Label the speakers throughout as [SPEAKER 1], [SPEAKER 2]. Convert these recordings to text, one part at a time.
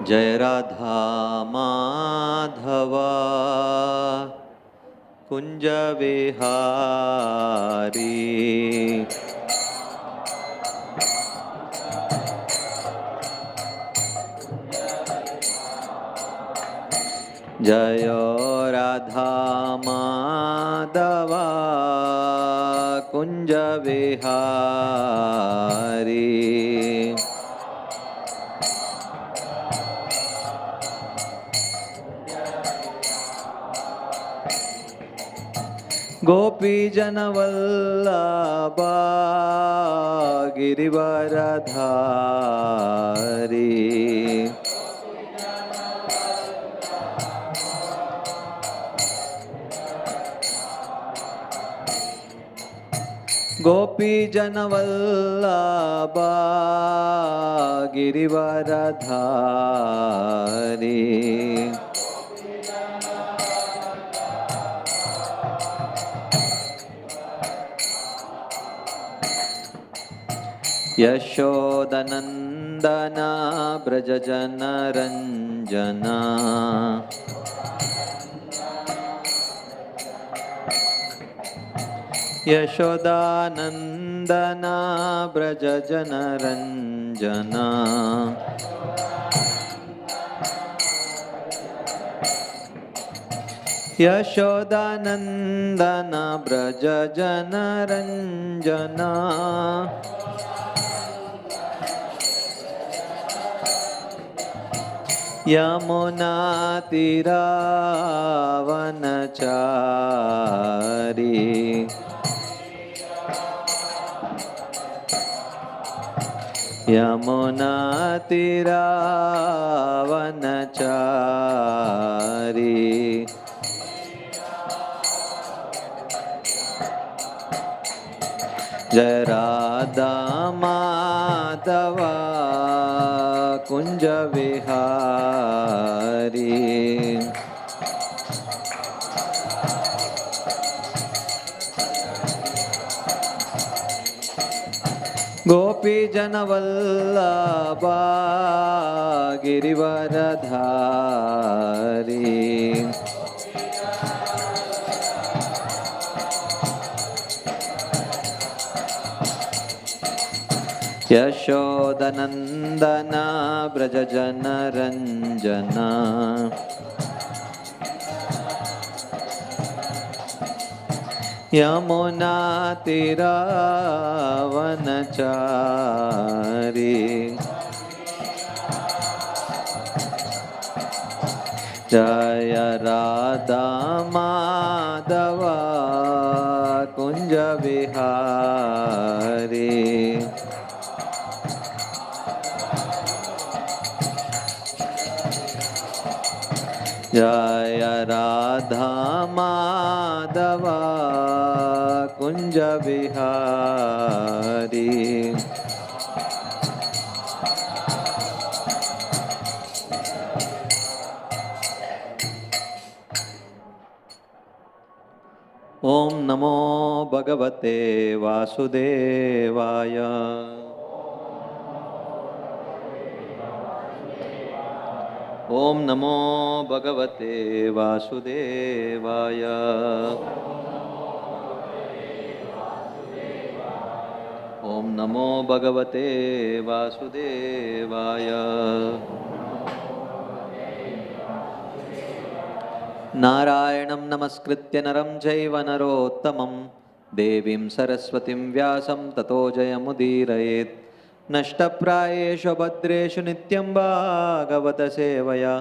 [SPEAKER 1] जय राधा माधवा कुंज विहारी। जय राधा माधवा कुंज विहारी। गोपी जनवल्लभा गिरिवरधारी। गोपी जनवल्लभा गिरिवरधारी। यशोदनन्दन व्रजजनरञ्जना। यशोदानन्दन व्रजजनरञ्जना। यशोदानन्दन व्रजजनरञ्जना। यमुनातिरावनचारी। यमुनातिरावनचारी। जय राधा माधवा कुंज विहारी। गोपी जनवल्लभा गिरिवरधारी। यशोदनन्दन व्रजजनरञ्जना। यमुनातिरावनचारी। जय राधा माधवा कुंज विहारी। जय राधा माधवा कुंज विहारी। ओम नमो भगवते वासुदेवाय। ओम नमो भगवते वासुदेवाय। ओम नमो भगवते वासुदेवाय। नारायणं नमस्कृत्य नरं चैव नरोत्तमं देवीं सरस्वतीं व्यासं ततो जयमुदीरयेत्। नष्टप्रायेषु भद्रेषु नित्यं भागवत सेवया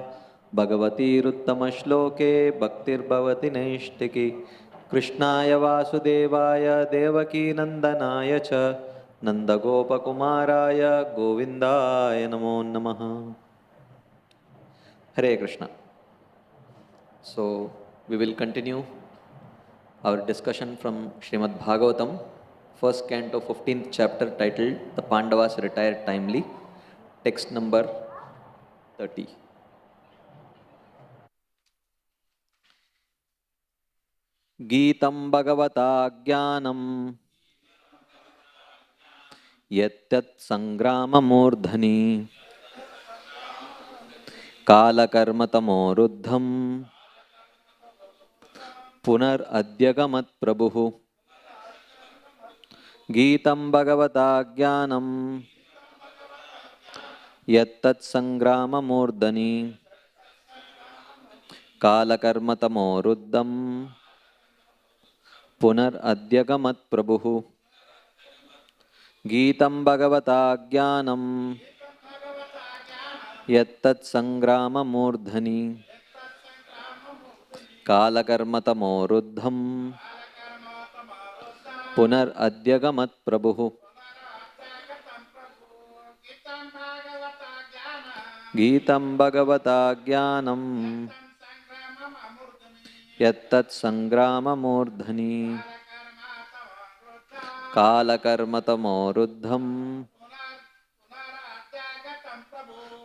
[SPEAKER 1] भगवतीरुत्तमश्लोके भक्तिर्भवति नैष्टिकी। कृष्णाय वासुदेवाय देवकीनन्दनाय च नन्दगोपकुमाराय गोविन्दाय नमो नमः। हरे Krishna. So we will continue our discussion from Srimad Bhagavatam, first canto, 15th chapter, titled The Pandavas Retired Timely, text number 30. Geetam Bhagavata Jnanam Yatyat Sangrama Murdhani कालकर्मतमोरुद्धं पुनरद्यगमत्प्रभुः गीतं भगवता ज्ञानं यत्तत्सङ्ग्राममूर्धनि कालकर्मतमोरुद्धं पुनरद्यगमत्प्रभुः गीतं भगवता ज्ञानं यत्तत्सङ्ग्राममूर्धनि कालकर्मतमोरुद्धं पुनरद्यगमत्प्रभुः गीतं भगवता ज्ञानं यत्तत्सङ्ग्राममूर्धनि कालकर्मतमोरुद्धं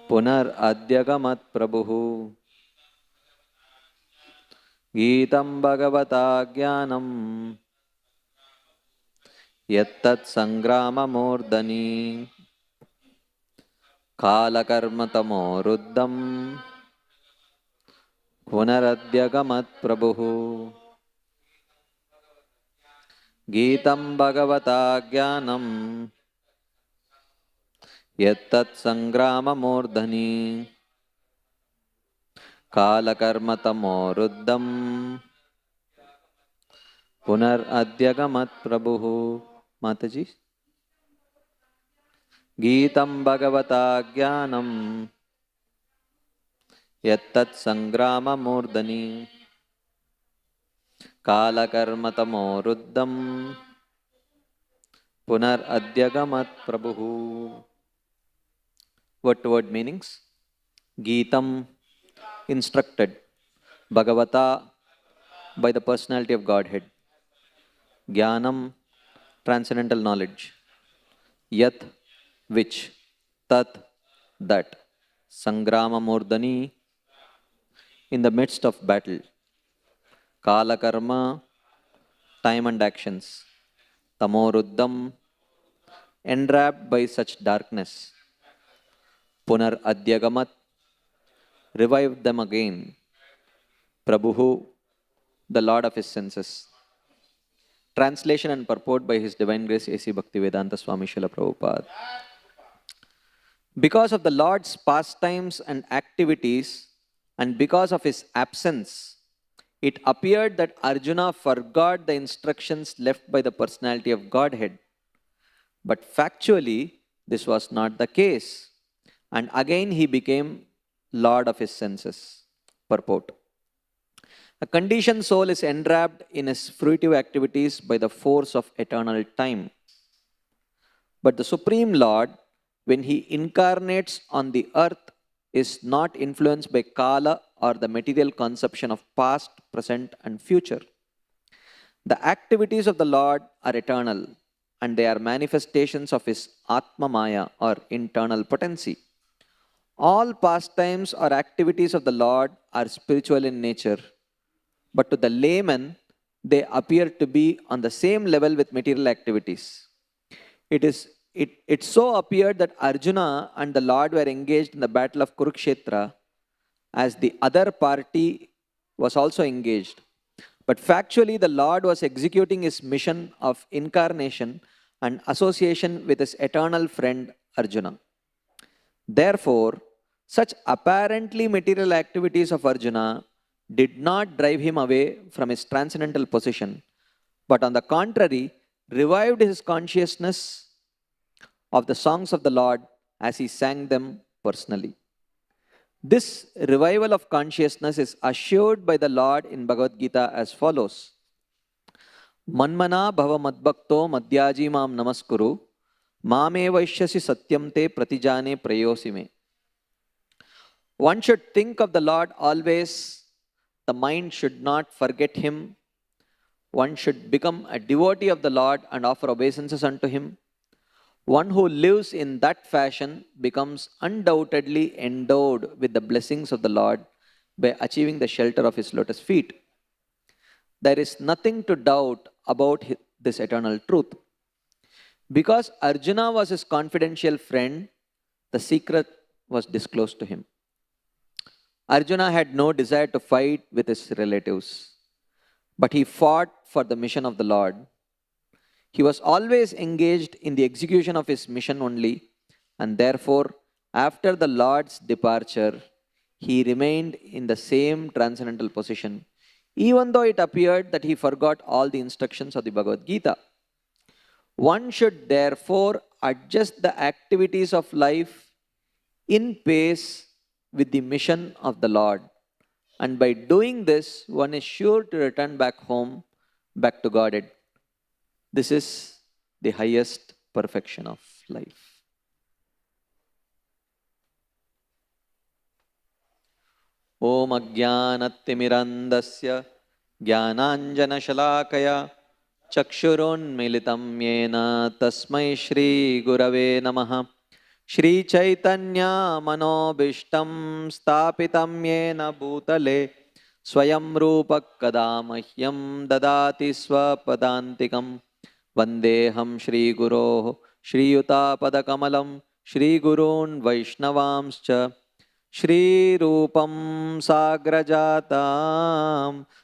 [SPEAKER 1] पुनरद्यगमत्प्रभुः गीतं भगवता ज्ञानं यत्तत्सङ्ग्राममूर्धनि कालकर्मतमोरुद्धं पुनरद्यगमत्प्रभुः गीतं भगवता ज्ञानं यत्तत्सङ्ग्राममूर्धनि कालकर्मतमोरुद्धं पुनरद्यगमत्प्रभुः माताजी गीतं भगवता ज्ञानं यत्तत्सङ्ग्राममूर्धनि कालकर्मतमोरुद्धं पुनरद्यगमत्प्रभुः. Word to word meanings. Geetam, instructed. Bhagavata, by the personality of Godhead. Jnanam, transcendental knowledge. Yat, which. Tat, that. Sangrama Murdani, in the midst of battle. Kala karma, time and actions. Tamoruddham, enwrapped by such darkness. Punar Adyagamat, revived them again. Prabhuhu, the Lord of his senses. Translation and purport by His Divine Grace A.C. Bhaktivedanta Swami Srila Prabhupada. Because of the Lord's pastimes and activities, and because of his absence, it appeared that Arjuna forgot the instructions left by the personality of Godhead. But factually, this was not the case. And again he became Lord of his senses. Purport. A conditioned soul is enwrapped in his fruitive activities by the force of eternal time. But the Supreme Lord, when he incarnates on the earth, is not influenced by Kala or the material conception of past, present, and future. The activities of the Lord are eternal, and they are manifestations of his Atma Maya or internal potency. All pastimes or activities of the Lord are spiritual in nature, but to the layman, they appear to be on the same level with material activities. It so appeared that Arjuna and the Lord were engaged in the battle of Kurukshetra, as the other party was also engaged. But factually, the Lord was executing his mission of incarnation and association with his eternal friend Arjuna. Therefore, such apparently material activities of Arjuna did not drive him away from his transcendental position, but on the contrary, revived his consciousness of the songs of the Lord as he sang them personally. This revival of consciousness is assured by the Lord in Bhagavad Gita as follows. Manmana bhava madbhakto madhyaji mam namaskuru mame vaishyasi satyam te pratijane prayosime. One should think of the Lord always. The mind should not forget him. One should become a devotee of the Lord and offer obeisances unto him. One who lives in that fashion becomes undoubtedly endowed with the blessings of the Lord by achieving the shelter of his lotus feet. There is nothing to doubt about this eternal truth. Because Arjuna was his confidential friend, the secret was disclosed to him. Arjuna had no desire to fight with his relatives, but he fought for the mission of the Lord. He was always engaged in the execution of his mission only, and therefore, after the Lord's departure, he remained in the same transcendental position, even though it appeared that he forgot all the instructions of the Bhagavad Gita. One should therefore adjust the activities of life in pace with the mission of the Lord. And by doing this, one is sure to return back home, back to Godhead. This is the highest perfection of life. Om Ajnanatimirandasya Jnananjanashalakaya Chakshurunmilitam Yena Tasmai Shri Gurave Namaha. Shri Chaitanya Manobishtam Stapitam Yena Bhutale Swayam Rupak Kadamahyam Dadati Swapadantikam Vandeham Shri Guroh Shri Yutapadakamalam Shri Gurun Vaishnavamscha Shri Rupam Sagrajatam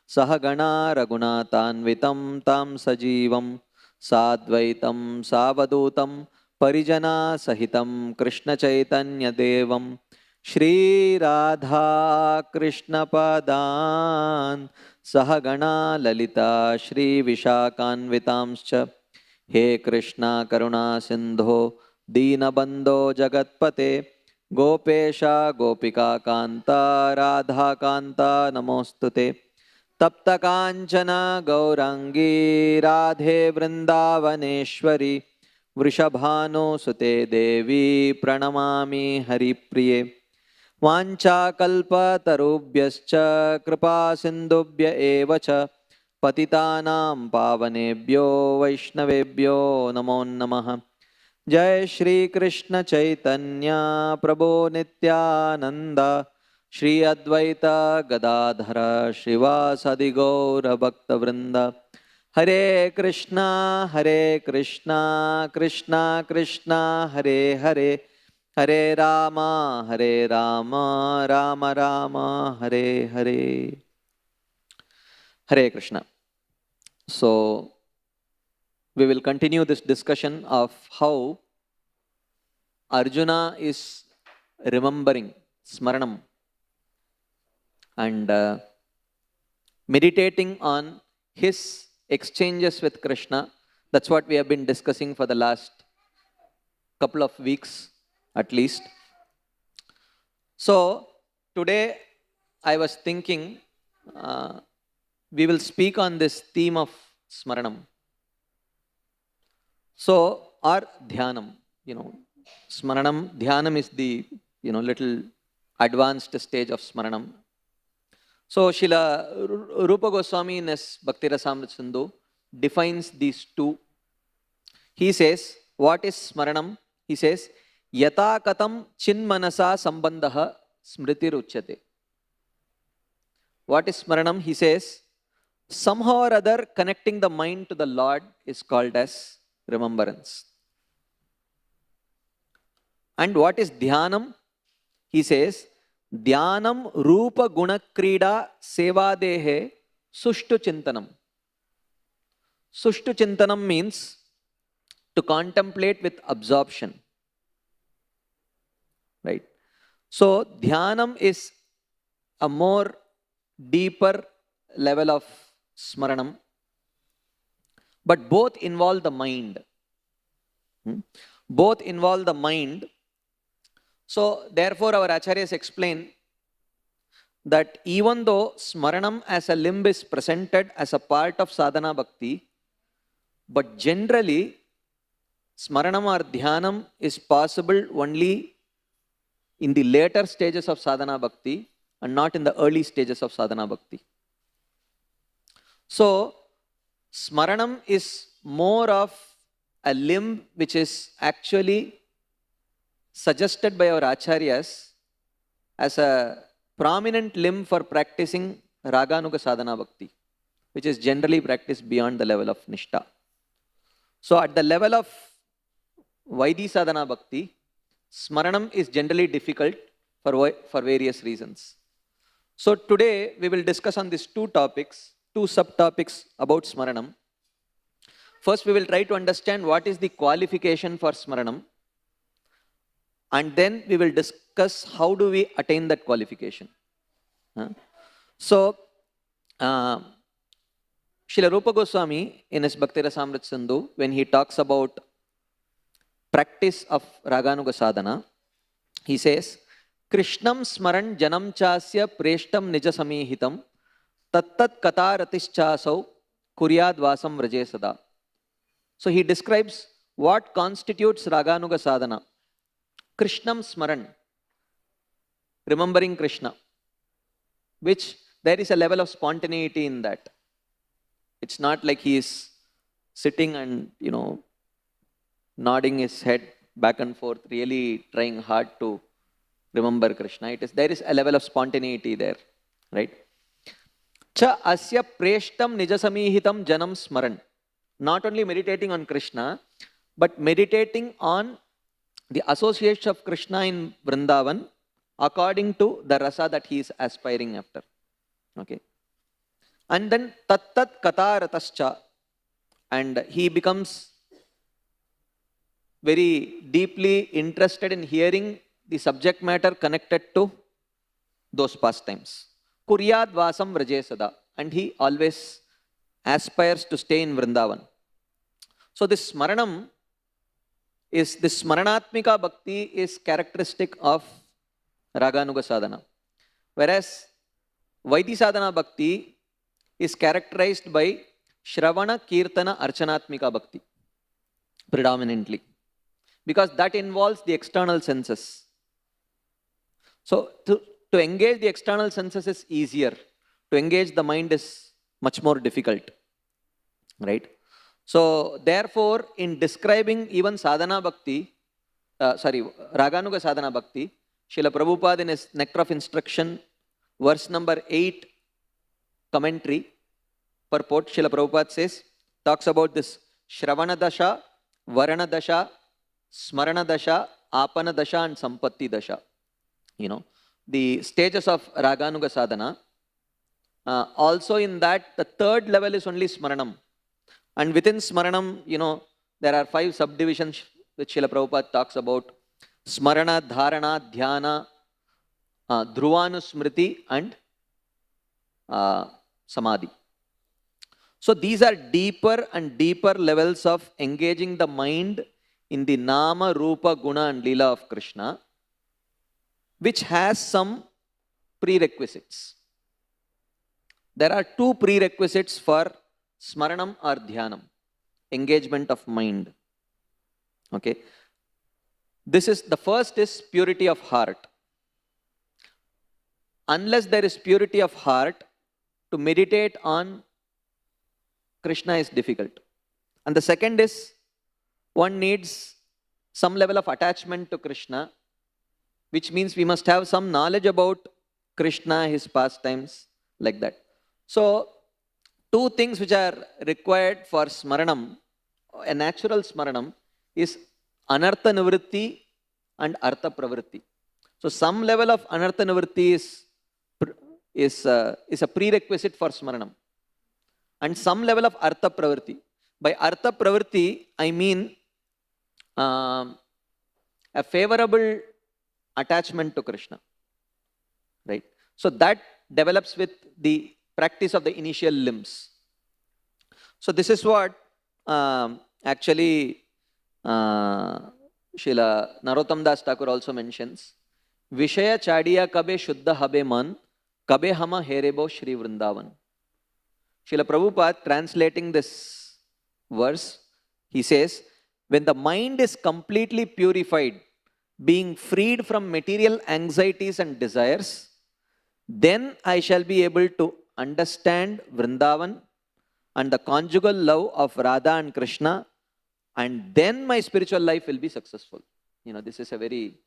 [SPEAKER 1] Sahagana Raghunatanvitam Tam Sajivam Sadvaitam Savadutam Parijana Sahitam Krishna Chaitanya Devam Shri Radha Krishna Padan Sahagana Lalita Shri Vishakanvitamscha He Krishna Karuna Sindho Deenabandho Jagatpate Gopesha Gopika Kanta Radha Kanta Namostute Tapta Kanchana Gaurangi Radhe Vrindavaneshwari Vrishabhano Sute Devi Pranamami Haripriye Vancha Kalpa Tarubhyascha Kripa Sindubhya Evacha Patitanam Pavanebhyo Vaishnavebhyo Namo Namaha. Jai Shri Krishna Chaitanya Prabhu Nityananda Shri Advaita Gadadhara Shrivasadi Gaura Bhakta Vrinda Hare Krishna Krishna Krishna Hare Hare Hare Rama Rama Rama Hare Hare. Hare Krishna. So we will continue this discussion of how Arjuna is remembering smaranam and meditating on his exchanges with Krishna. That's what we have been discussing for the last couple of weeks at least. So today I was thinking we will speak on this theme of smaranam. So, or dhyanam, smaranam, dhyanam is the, little advanced stage of smaranam. So, Srila Rupa Goswami in his Bhakti Rasamrita Sindhu defines these two. He says, what is smaranam? He says, yata katam chinmanasa sambandha smriti ruchyate. What is smaranam? He says, somehow or other connecting the mind to the Lord is called as remembrance. And what is dhyanam? He says, dhyanam rupa guna krida sevadehe sushtu chintanam. Sushtu chintanam means to contemplate with absorption. Right? So, dhyanam is a more deeper level of smaranam, but both involve the mind. Both involve the mind. So, therefore, our acharyas explain that even though smaranam as a limb is presented as a part of sadhana bhakti, but generally, smaranam or dhyanam is possible only in the later stages of sadhana bhakti and not in the early stages of sadhana bhakti. So, smaranam is more of a limb which is actually suggested by our acharyas as a prominent limb for practicing raganuga sadhana bhakti, which is generally practiced beyond the level of nishta. So, at the level of Vaidhi sadhana bhakti, smaranam is generally difficult for various reasons. So today we will discuss on these two topics, two subtopics about smaranam. First, we will try to understand what is the qualification for smaranam, and then we will discuss how do we attain that qualification. So, Srila Rupa Goswami in his Bhakti Rasamrit Sindhu, when he talks about practice of Raganuga Sadhana, he says, Krishnam smaran janam chasya preshtam nija samihitam tattat kataratischasav kuryad vasam vraje sada. So he describes what constitutes Raganuga Sadhana. Krishnam smaran, remembering Krishna, which there is a level of spontaneity in that. It's not like he is sitting and, nodding his head back and forth, really trying hard to remember Krishna. There is a level of spontaneity there, right? Cha asya preshtam nijasamihitam janam smaran. Not only meditating on Krishna, but meditating on the association of Krishna in Vrindavan according to the rasa that he is aspiring after. Okay. And then tattat kataratascha, and he becomes very deeply interested in hearing the subject matter connected to those pastimes. Kuryad vasam vraje sada, and he always aspires to stay in Vrindavan. So this smaranam is, this smaranatmika bhakti is characteristic of Raganuga sadhana. Whereas Vaidhi sadhana bhakti is characterized by Shravana, Kirtana, Archanatmika bhakti predominantly, because that involves the external senses. So to engage the external senses is easier. To engage the mind is much more difficult, right? So therefore, in describing even sadhana bhakti, Raganuga sadhana bhakti, Srila Prabhupada in his Nectar of Instruction, verse number 8, commentary, purport, Srila Prabhupada says, talks about this Shravana dasha, Varana dasha, Smarana dasha, Apana dasha, and Sampatti dasha. The stages of Raganuga sadhana. Also in that, the third level is only Smaranam. And within Smaranam, there are 5 subdivisions which Srila Prabhupada talks about. Smarana, Dharana, Dhyana, Dhruvanusmriti, and Samadhi. So these are deeper and deeper levels of engaging the mind in the Nama, Rupa, Guna, and Leela of Krishna, which has some prerequisites. There are 2 prerequisites for Smaranam or Dhyanam, engagement of mind. Okay. The first is purity of heart. Unless there is purity of heart, to meditate on Krishna is difficult. And the second is, one needs some level of attachment to Krishna, which means we must have some knowledge about Krishna, his pastimes, like that. So, 2 things which are required for Smaranam, a natural Smaranam, is Anartha Nivritti and Artha Pravritti. So, some level of Anartha Nivritti is a prerequisite for Smaranam. And some level of Artha Pravritti. By Artha Pravritti, I mean a favorable attachment to Krishna. Right? So, that develops with the practice of the initial limbs. So this is what actually Srila Narottam Das Thakur also mentions. Vishaya chadiya kabe shuddha habe man, kabe hama herebo Shri Vrindavan. Srila Prabhupada, translating this verse, he says, when the mind is completely purified, being freed from material anxieties and desires, then I shall be able to understand Vrindavan and the conjugal love of Radha and Krishna, and then my spiritual life will be successful. This is a very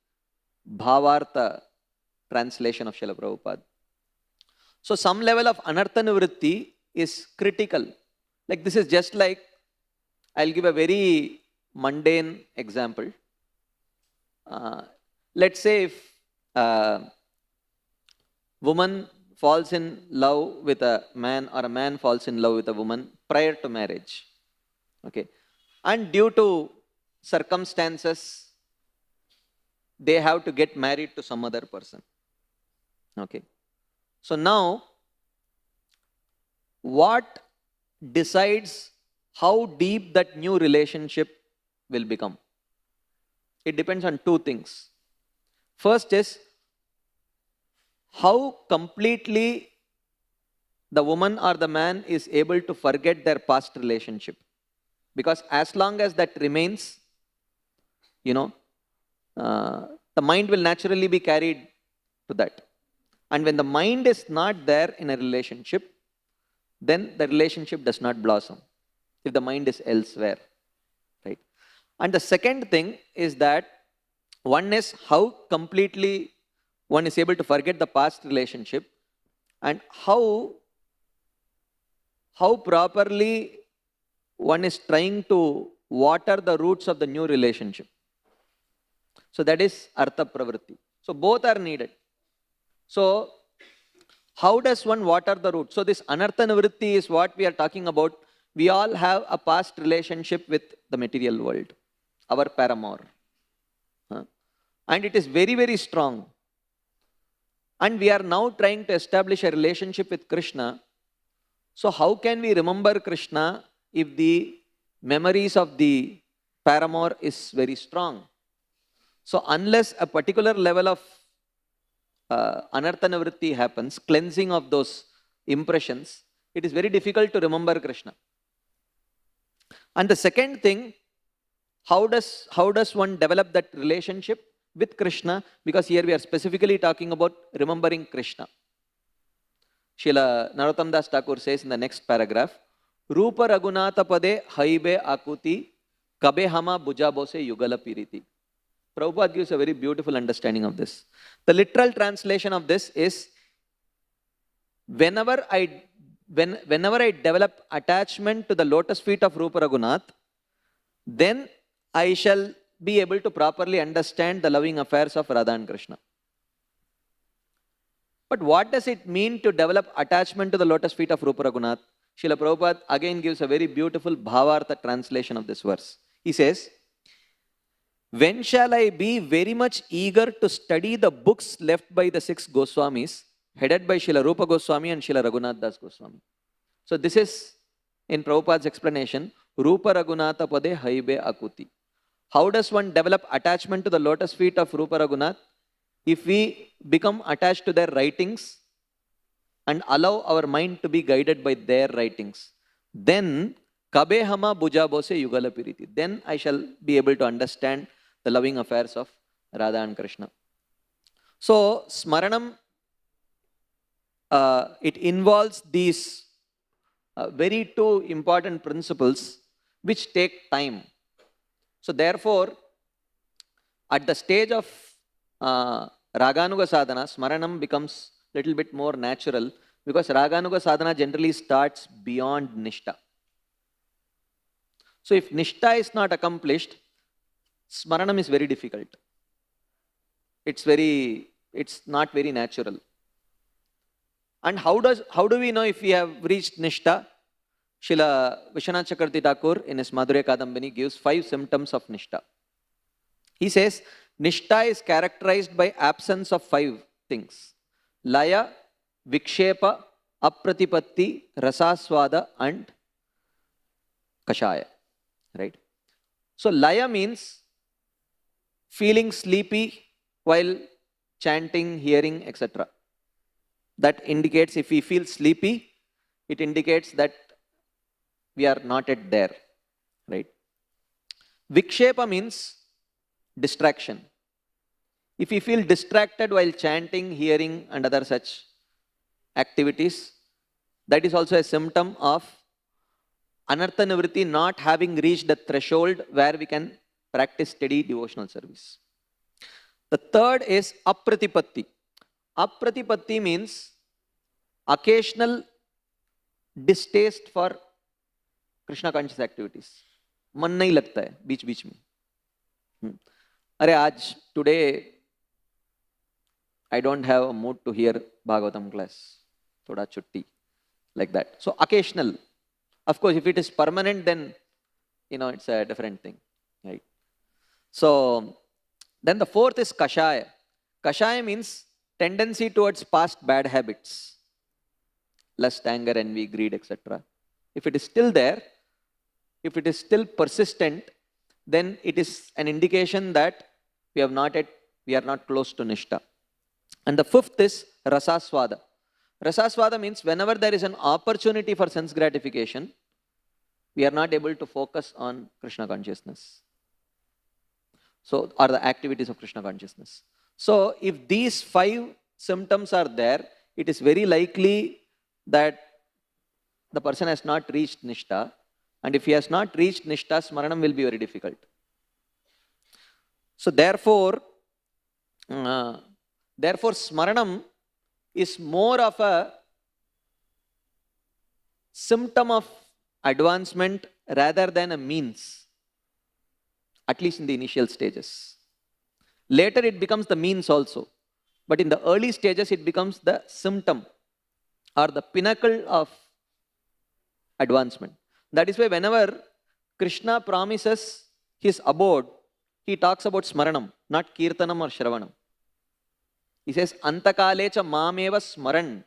[SPEAKER 1] bhavartha translation of Srila Prabhupada. So some level of anartha nivritti is critical. Like this is just like, I'll give a very mundane example. Let's say if woman falls in love with a man or a man falls in love with a woman prior to marriage. Okay. And due to circumstances, they have to get married to some other person. Okay. So now, what decides how deep that new relationship will become? It depends on two things. First is how completely the woman or the man is able to forget their past relationship. Because as long as that remains, you know, the mind will naturally be carried to that. And when the mind is not there in a relationship, then the relationship does not blossom if the mind is elsewhere, right? And the second thing is that one is how completely one is able to forget the past relationship, and how properly one is trying to water the roots of the new relationship. So that is artha pravritti. So both are needed. So how does one water the root? So this anartha nivritti is what we are talking about. We all have a past relationship with the material world, our paramour. And it is very, very strong. And we are now trying to establish a relationship with Krishna. So how can we remember Krishna if the memories of the paramour is very strong? So unless a particular level of anartha nivritti happens, cleansing of those impressions, it is very difficult to remember Krishna. And the second thing, how does one develop that relationship with Krishna? Because here we are specifically talking about remembering Krishna. Srila Narottam Das Thakur says in the next paragraph, Rupa Raghunatha Pade Haibe Akuti Kabe Hama Bujabose Yugala Piriti. Prabhupada gives a very beautiful understanding of this. The literal translation of this is, whenever I develop attachment to the lotus feet of Rupa Raghunath, then I shall be able to properly understand the loving affairs of Radha and Krishna. But what does it mean to develop attachment to the lotus feet of Rupa Raghunath? Srila Prabhupada again gives a very beautiful Bhavartha translation of this verse. He says, when shall I be very much eager to study the books left by the 6 Goswamis, headed by Srila Rupa Goswami and Srila Raghunath Das Goswami? So this is, in Prabhupada's explanation, Rupa Raghunatha Pade Haibe Akuti. How does one develop attachment to the lotus feet of Rupa Raghunath? If we become attached to their writings and allow our mind to be guided by their writings, then Kabe Hama Bujabose Yugala Piriti. Then I shall be able to understand the loving affairs of Radha and Krishna. So smaranam, it involves these very two important principles which take time. So therefore, at the stage of Raganuga sadhana, smaranam becomes little bit more natural, because Raganuga sadhana generally starts beyond Nishta. So if Nishta is not accomplished, smaranam is very difficult. It's not very natural. And how do we know if we have reached Nishta? Srila Vishwanath Chakravarti Thakur in his Madhurya Kadambini gives 5 symptoms of Nishta. He says, Nishta is characterized by absence of 5 things: Laya, Vikshepa, Apratipatti, Rasaswada and Kashaya. Right? So Laya means feeling sleepy while chanting, hearing, etc. That indicates, if we feel sleepy, it indicates that we are not yet there. Right? Vikshepa means distraction. If we feel distracted while chanting, hearing and other such activities, that is also a symptom of anartha nivritti not having reached the threshold where we can practice steady devotional service. The third is apratipatti. Apratipatti means occasional distaste for Krishna conscious activities. मन नहीं लगता है बीच बीच में. अरे आज today I don't have a mood to hear Bhagavatam class. thoda chutti, like that. So occasional. Of course, if it is permanent, then it's a different thing, right? So then the fourth is kashaya. Kashaya means tendency towards past bad habits, lust, anger, envy, greed, etc. If it is still there, if it is still persistent, then it is an indication that we are not close to nishta. And the fifth is rasaswada. Rasaswada means whenever there is an opportunity for sense gratification, we are not able to focus on Krishna consciousness. So, or the activities of Krishna consciousness. So, if these 5 symptoms are there, it is very likely that the person has not reached nishta. And if he has not reached nishta, smaranam will be very difficult. So, therefore, smaranam is more of a symptom of advancement rather than a means, at least in the initial stages. Later it becomes the means also, but in the early stages it becomes the symptom or the pinnacle of advancement. That is why whenever Krishna promises his abode, he talks about smaranam, not kirtanam or shravanam. He says, antakalecha mameva smaran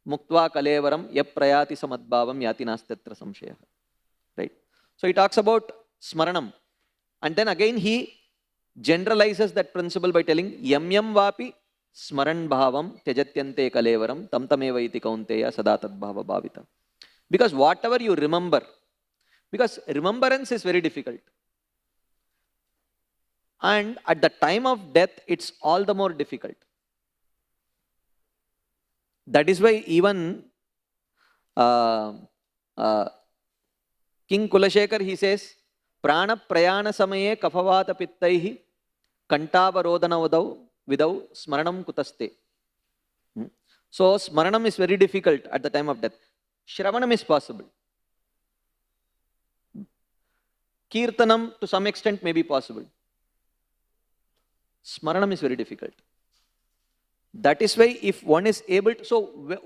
[SPEAKER 1] muktva kalevaram yaprayati samadbhavam yati nastyatra samshaya. Right? So he talks about smaranam. And then again he generalizes that principle by telling yam yam vapi smaran bhavam tyajatyante kalevaram tam tameva iti kaunteya sadatad bhava bhavita. Because whatever you remember, because remembrance is very difficult. And at the time of death, it's all the more difficult. That is why even King Kulashekar, he says, prana prayana samaye kafavata pittaihi kantavarodana vidau smaranam kutaste. So smaranam is very difficult at the time of death. Shravanam is possible. Kirtanam to some extent may be possible. Smaranam is very difficult. That is why if one is able to,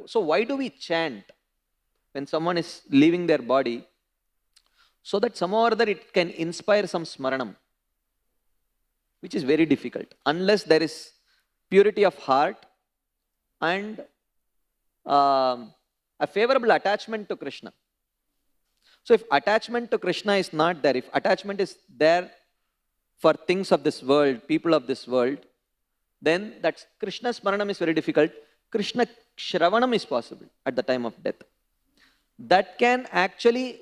[SPEAKER 1] so why do we chant when someone is leaving their body? So that somehow or other it can inspire some smaranam, which is very difficult unless there is purity of heart and a favorable attachment to Krishna. So if attachment to Krishna is not there, if attachment is there for things of this world, people of this world, then that Krishna smaranam is very difficult. Krishna shravanam is possible at the time of death. That can actually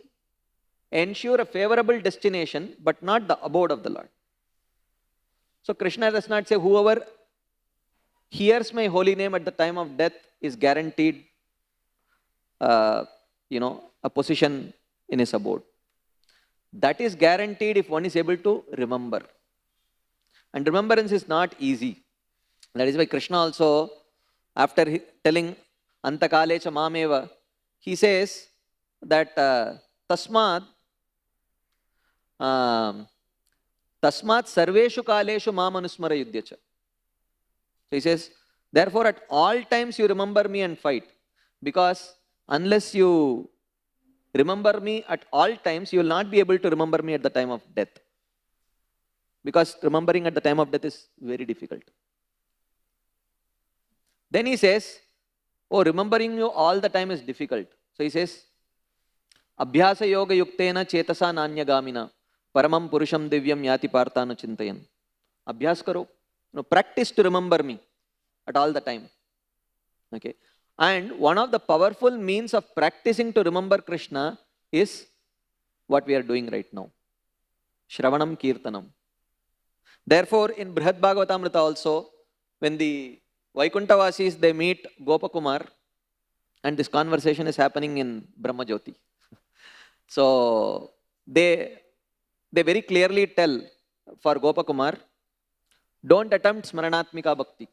[SPEAKER 1] ensure a favorable destination, but not the abode of the Lord. So Krishna does not say, whoever hears my holy name at the time of death is guaranteed, a position in his abode. That is guaranteed if one is able to remember. And remembrance is not easy. That is why Krishna also, after telling Antakalecha Mameva, he says that Tasmat Sarveshu Kaleshu Mamanusmara Yudhyacha. So he says, therefore at all times you remember me and fight. Because unless you remember me at all times, you will not be able to remember me at the time of death. Because remembering at the time of death is very difficult. Then he says, oh, remembering you all the time is difficult. So he says, Abhyasa yoga yuktena chetasa nanyagamina paramam purusham divyam yati partana chintayan. Abhyas karo. Practice to remember me at all the time. Okay. And one of the powerful means of practicing to remember Krishna is what we are doing right now. Shravanam Kirtanam. Therefore, in Brihad Bhagavatamrita also, when the Vaikuntavasis, they meet Gopakumar, and this conversation is happening in Brahmajyoti. So, they very clearly tell for Gopakumar, don't attempt Smaranatmika Bhakti.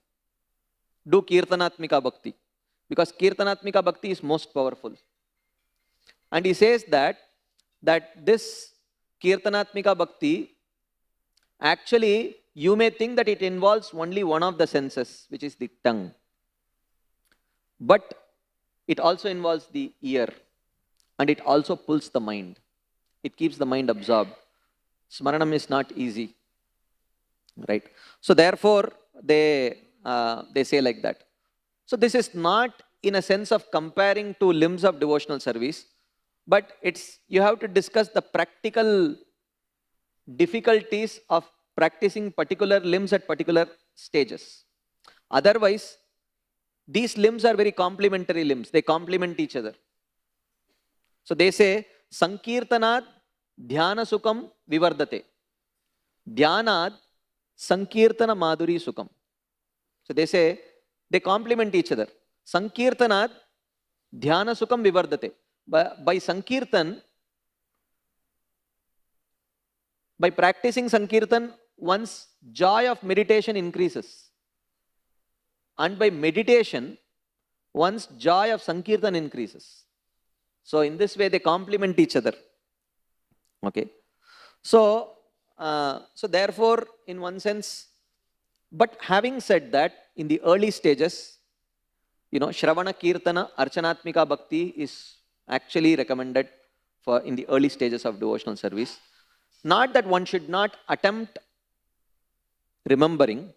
[SPEAKER 1] Do Kirtanatmika Bhakti. Because Kirtanatmika Bhakti is most powerful. And he says that this Kirtanatmika Bhakti, actually, you may think that it involves only one of the senses, which is the tongue. But it also involves the ear, and it also pulls the mind. It keeps the mind absorbed. Smaranam is not easy, right? So therefore, they say like that. So this is not in a sense of comparing two limbs of devotional service, but it's you have to discuss the practical difficulties of practicing particular limbs at particular stages. Otherwise, these limbs are very complementary limbs. They complement each other. So they say, Sankirtanad dhyana sukam vivardate. Dhyanad Sankirtana madhuri sukam. So they say, they complement each other. Sankirtanad dhyana sukam vivardate. By Sankirtan, by practicing Sankirtan, one's joy of meditation increases. And by meditation, one's joy of Sankirtan increases. So in this way, they complement each other. Okay. So therefore, in one sense, but having said that, in the early stages, Shravana Kirtana Archanatmika Bhakti is actually recommended for in the early stages of devotional service. Not that one should not attempt remembering.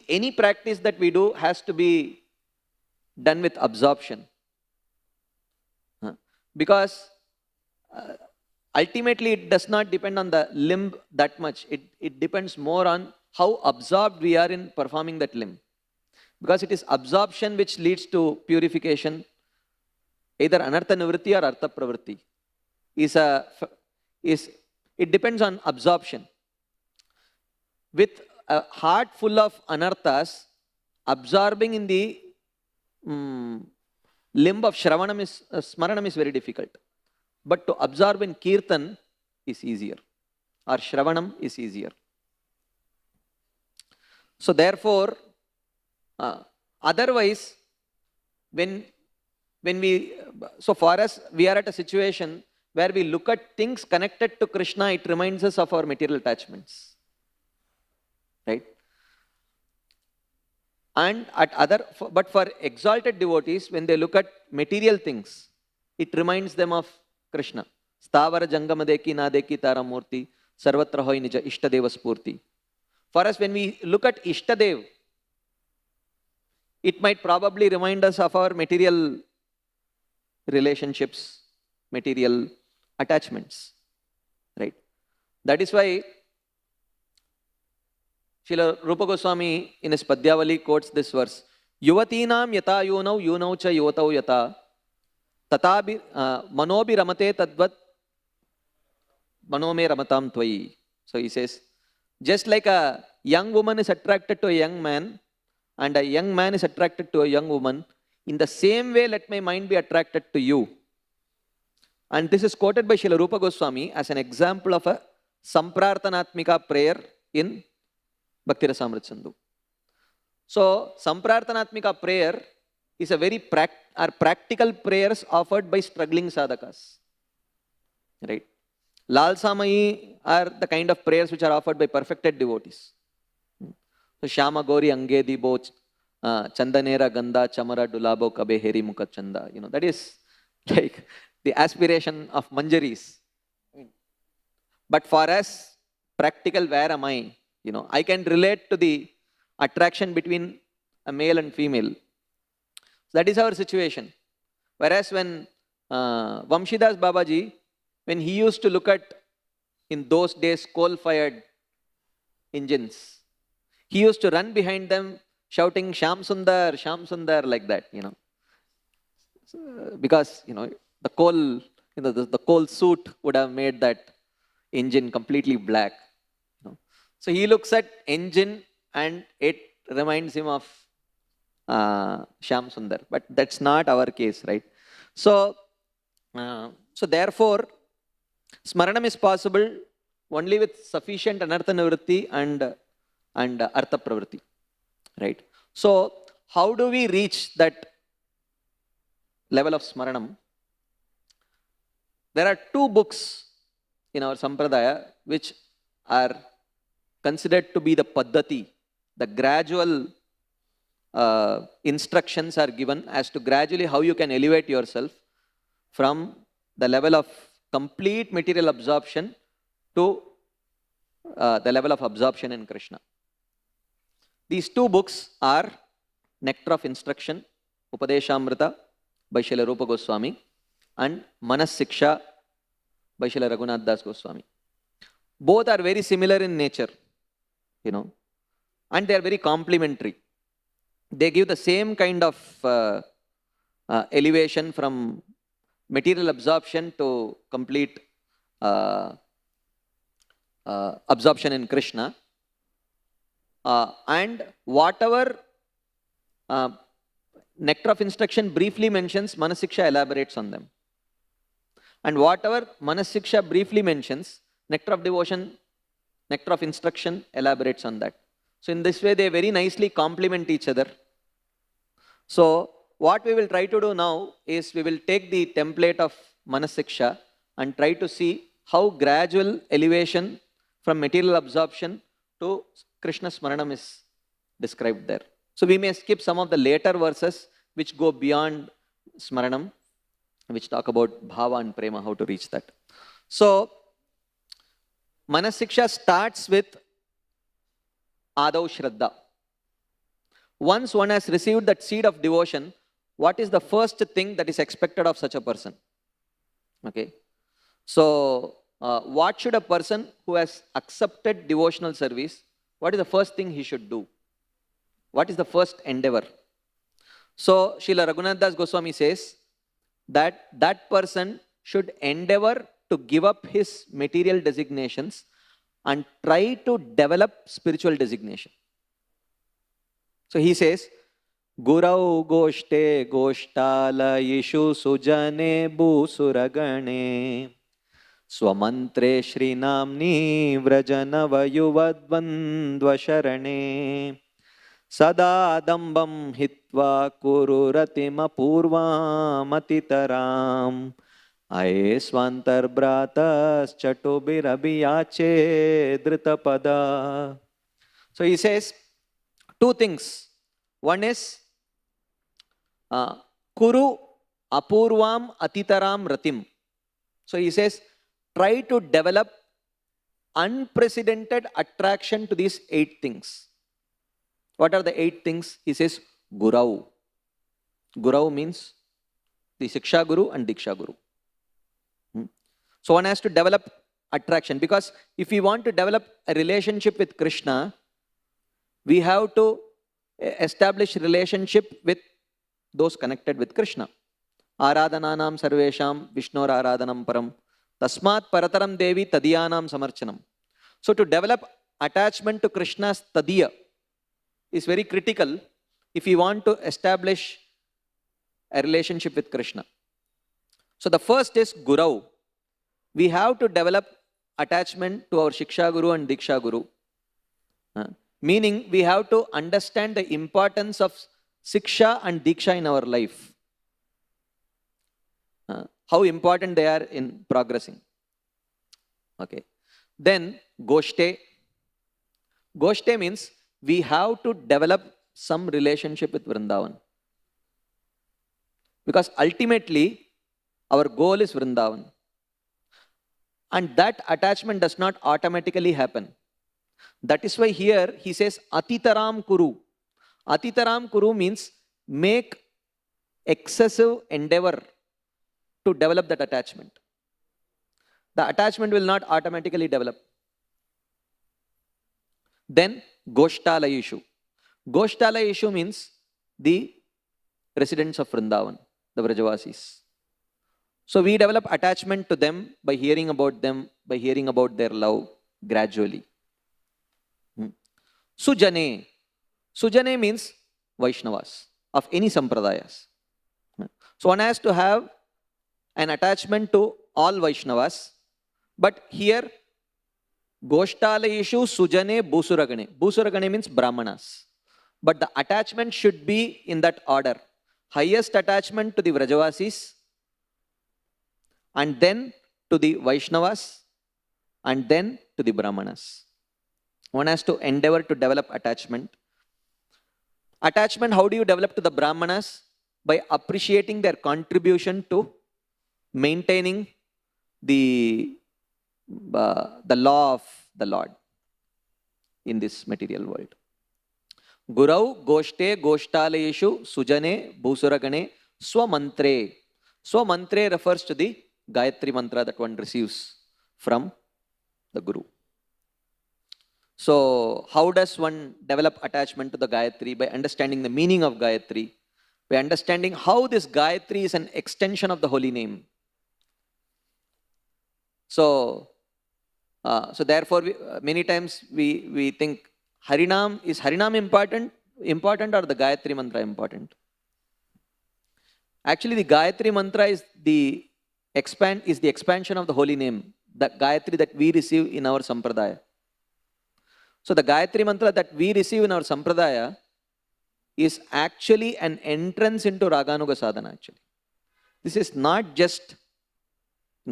[SPEAKER 1] Any practice that we do has to be done with absorption. Because ultimately it does not depend on the limb that much. It depends more on how absorbed we are in performing that limb. Because it is absorption which leads to purification, either anartha nivritti or artha pravritti. It depends on absorption. With a heart full of anarthas, absorbing in the limb of smaranam is very difficult. But to absorb in kirtan is easier, or shravanam is easier. So therefore, otherwise, for us, we are at a situation where we look at things connected to Krishna, it reminds us of our material attachments. Right? And but for exalted devotees, when they look at material things, it reminds them of Krishna. Stavara jangamadeki nadeki taramurti sarvatra hoy nija ishtadeva spurti. For us, when we look at Ishtadev, it might probably remind us of our material relationships, material attachments. Right? That is why Srila Rupa Goswami in his Padyavali quotes this verse, Yuvatinam yata yunau yunau cha yuvatau yata tatabi manobi ramate tadvat manome ramatam tvai. So he says, just like a young woman is attracted to a young man and a young man is attracted to a young woman, in the same way let my mind be attracted to you. And this is quoted by Srila Rupa Goswami as an example of a Samprarthanatmika prayer in Bhakti Rasamrita Sindhu. So, Samprarthanatmika prayer is a very practical prayers offered by struggling sadhakas. Right? Lalsamayi are the kind of prayers which are offered by perfected devotees. So, Shama Gori Ange Dibo Chandanera Ganda Chamara Dulabo Kabe Heri Mukha Chanda. That is like the aspiration of Manjaris. But for us, practical, where am I? I can relate to the attraction between a male and female. So that is our situation. Whereas when Vamshidas Babaji, when he used to look at, in those days, coal-fired engines, he used to run behind them shouting, Sham Sundar, like that, because, the coal, the coal soot would have made that engine completely black. So he looks at engine and it reminds him of Sham Sundar. But that's not our case, right? So therefore, smaranam is possible only with sufficient anartha nivritti and artha pravritti, right? So how do we reach that level of smaranam? There are two books in our sampradaya which are considered to be the paddhati, the gradual instructions are given as to gradually how you can elevate yourself from the level of complete material absorption to the level of absorption in Krishna. These two books are Nectar of Instruction, Upadeshamrita by Srila Rupa Goswami, and Manas Siksha by Srila Raghunath Das Goswami. Both are very similar in nature, and they are very complementary. They give the same kind of elevation from material absorption to complete absorption in Krishna. And whatever Nectar of Instruction briefly mentions, Manas Siksha elaborates on them. And whatever Manas Siksha briefly mentions, Nectar of Devotion, Nectar of Instruction elaborates on that. So in this way, they very nicely complement each other. So what we will try to do now is we will take the template of Manas Siksha and try to see how gradual elevation from material absorption to Krishna Smaranam is described there. So we may skip some of the later verses which go beyond Smaranam, which talk about Bhava and Prema, how to reach that. So Manas Siksha starts with Adau Shraddha. Once one has received that seed of devotion, what is the first thing that is expected of such a person? Okay. So what should a person who has accepted devotional service, what is the first thing he should do? What is the first endeavor? So Srila Raghunath Das Goswami says that that person should endeavor to give up his material designations and try to develop spiritual designation. So he says, Gurau Goshte Goshtala Yishu Sujane Busuragane Swamantre Shri Namni Vrajana Vayuvadvandva Sharane Sada Dambam Hitva Kururatima Purva Matitaram Aye Swantar Bratas Chatubirabiyache Dritapada. So he says two things. One is Kuru Apurvam Atitaram Ratim. So he says, try to develop unprecedented attraction to these 8 things. What are the 8 things? He says, Gurau. Gurau means the Siksha Guru and Diksha Guru. So one has to develop attraction, because if we want to develop a relationship with Krishna, we have to establish relationship with those connected with Krishna. Aradhananam sarvesham Vishnor aradhanam param tasmat parataram devi tadiyanam samarchanam. So to develop attachment to Krishna's tadiya is very critical if we want to establish a relationship with Krishna. So the first is Gurau. We have to develop attachment to our Shiksha Guru and Diksha Guru. Meaning we have to understand the importance of Siksha and Diksha in our life. How important they are in progressing. Okay. Then Goshte. Goshte means we have to develop some relationship with Vrindavan. Because ultimately our goal is Vrindavan. And that attachment does not automatically happen. That is why here he says Atitaram Kuru. Atitaram Kuru means make excessive endeavor to develop that attachment. The attachment will not automatically develop. Then Goshtala Yishu. Goshtala Yishu means the residents of Vrindavan, the Vrajavasis. So we develop attachment to them by hearing about them, by hearing about their love gradually. Sujane. Sujane means Vaishnavas of any sampradayas. So one has to have an attachment to all Vaishnavas. But here, Goshtalayeshu Sujane Busuragane. Busuragane means Brahmanas. But the attachment should be in that order. Highest attachment to the Vrajavasis, and then to the Vaishnavas, and then to the Brahmanas. One has to endeavor to develop attachment. Attachment, how do you develop to the Brahmanas? By appreciating their contribution to maintaining the law of the Lord in this material world. Gurau goshte goshtalayeshu sujane bhusuragane swamantre. Swamantre refers to the Gayatri mantra that one receives from the Guru. So, how does one develop attachment to the Gayatri? By understanding the meaning of Gayatri, by understanding how this Gayatri is an extension of the holy name. So therefore, many times we think Harinam, is Harinam important or the Gayatri mantra important? Actually, the Gayatri mantra is the expansion of the holy name, the Gayatri that we receive in our Sampradaya. So the Gayatri mantra that we receive in our Sampradaya is actually an entrance into Raganuga sadhana actually. This is not just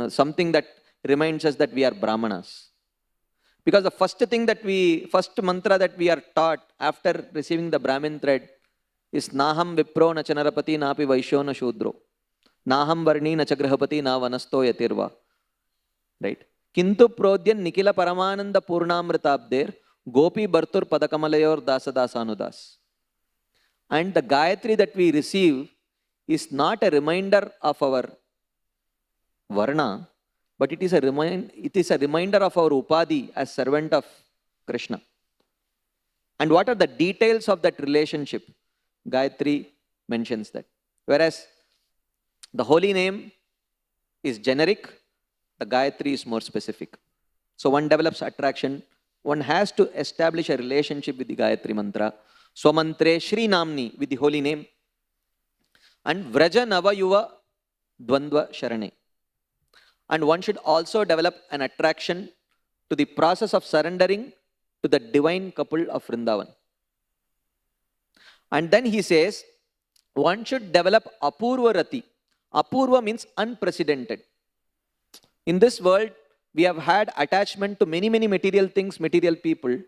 [SPEAKER 1] something that reminds us that we are Brahmanas. Because the first mantra that we are taught after receiving the Brahmin thread is Naham Vipro na Chanarapati Napi Vaishyo na Shudro. Naham Varni na Chagrahapati na Vanasto Yatirva. Right? Kintu Prodyan Nikila Paramananda Purnamritabder Gopi Bartur Padakamalayur Dasa Dasanudas. And the Gayatri that we receive is not a reminder of our Varna, but it is a reminder of our Upadhi as servant of Krishna. And what are the details of that relationship? Gayatri mentions that. Whereas the holy name is generic, the Gayatri is more specific. So one develops attraction. One has to establish a relationship with the Gayatri mantra. Swamantre Shri Namni, with the holy name. And Vraja Navayuva Dvandva Sharane. And one should also develop an attraction to the process of surrendering to the divine couple of Vrindavan. And then he says, one should develop Apurva Rati. Apurva means unprecedented. In this world, we have had attachment to many material things, material people.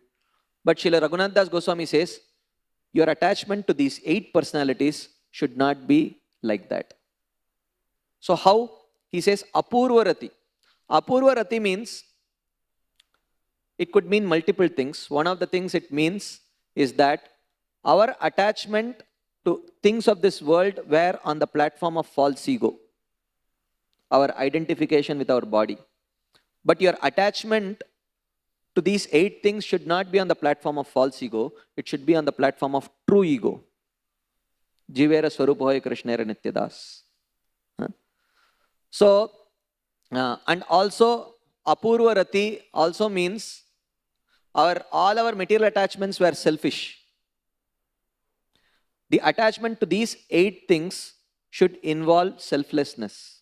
[SPEAKER 1] But Srila Raghunath Das Goswami says, your attachment to these 8 personalities should not be like that. So how? He says Apurva Rati. Apurva Rati means, it could mean multiple things. One of the things it means is that our attachment to things of this world were on the platform of false ego. Our identification with our body. But your attachment to these 8 things should not be on the platform of false ego. It should be on the platform of true ego. Jivera Swarupohoy Krishnera Nityadas. So, and also Apurva Rati also means all our material attachments were selfish. The attachment to these 8 things should involve selflessness.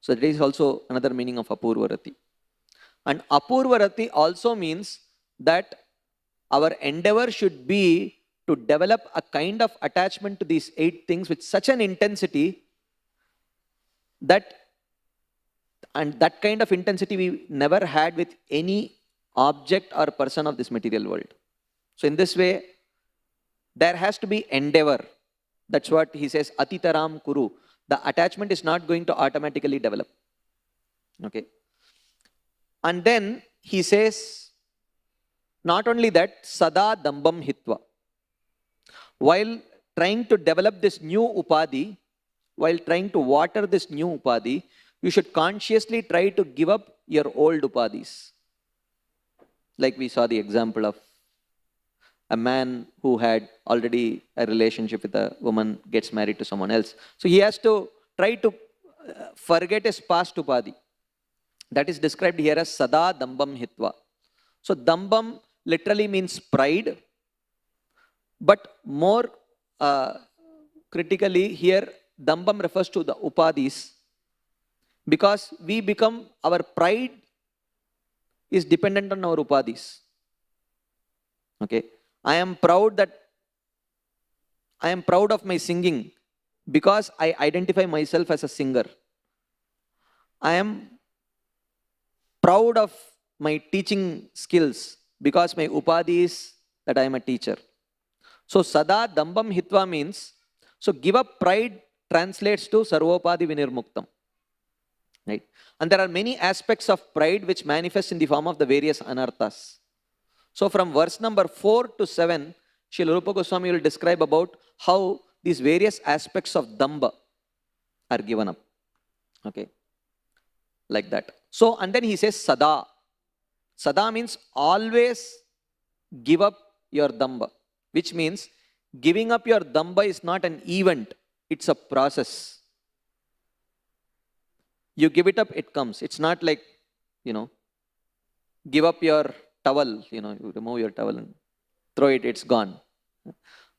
[SPEAKER 1] So that is also another meaning of Apurva Rati. And Apurva Rati also means that our endeavor should be to develop a kind of attachment to these 8 things with such an intensity that kind of intensity we never had with any object or person of this material world. So in this way, there has to be endeavor. That's what he says, Atitaram Kuru. The attachment is not going to automatically develop. Okay. And then he says, not only that, Sada Dambam Hitva. While trying to develop this new Upadhi, while trying to water this new Upadhi, you should consciously try to give up your old Upadhis. Like we saw the example of a man who had already a relationship with a woman gets married to someone else. So he has to try to forget his past Upadhi. That is described here as Sada Dambam Hitva. So Dambam literally means pride. But more critically here, Dambam refers to the Upadhis. Because our pride is dependent on our Upadhis. Okay. I am proud of my singing because I identify myself as a singer. I am proud of my teaching skills because my Upadhi is that I am a teacher. So sada dambam hitva means, so give up pride translates to sarvopadi vinirmuktam. Right? And there are many aspects of pride which manifest in the form of the various anarthas. So from verse number 4 to 7, Srila Rupa Goswami will describe about how these various aspects of damba are given up. Okay, like that. So, and then he says sada. Sada means always give up your damba, which means giving up your damba is not an event, it's a process. You give it up, it comes. It's not like, give up your towel, you remove your towel and throw it, it's gone.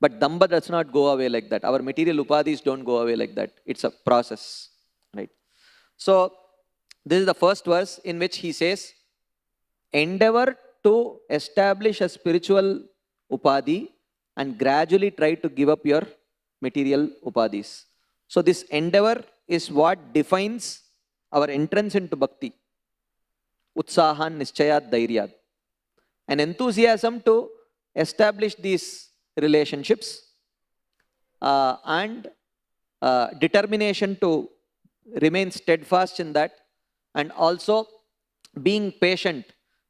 [SPEAKER 1] But damba does not go away like that. Our material upadhis don't go away like that. It's a process, right? So, this is the first verse in which he says, endeavor to establish a spiritual upadhi and gradually try to give up your material upadhis. So, this endeavor is what defines our entrance into bhakti. Utsahan, nischayat, dhairyat. An enthusiasm to establish these relationships and determination to remain steadfast in that, and also being patient,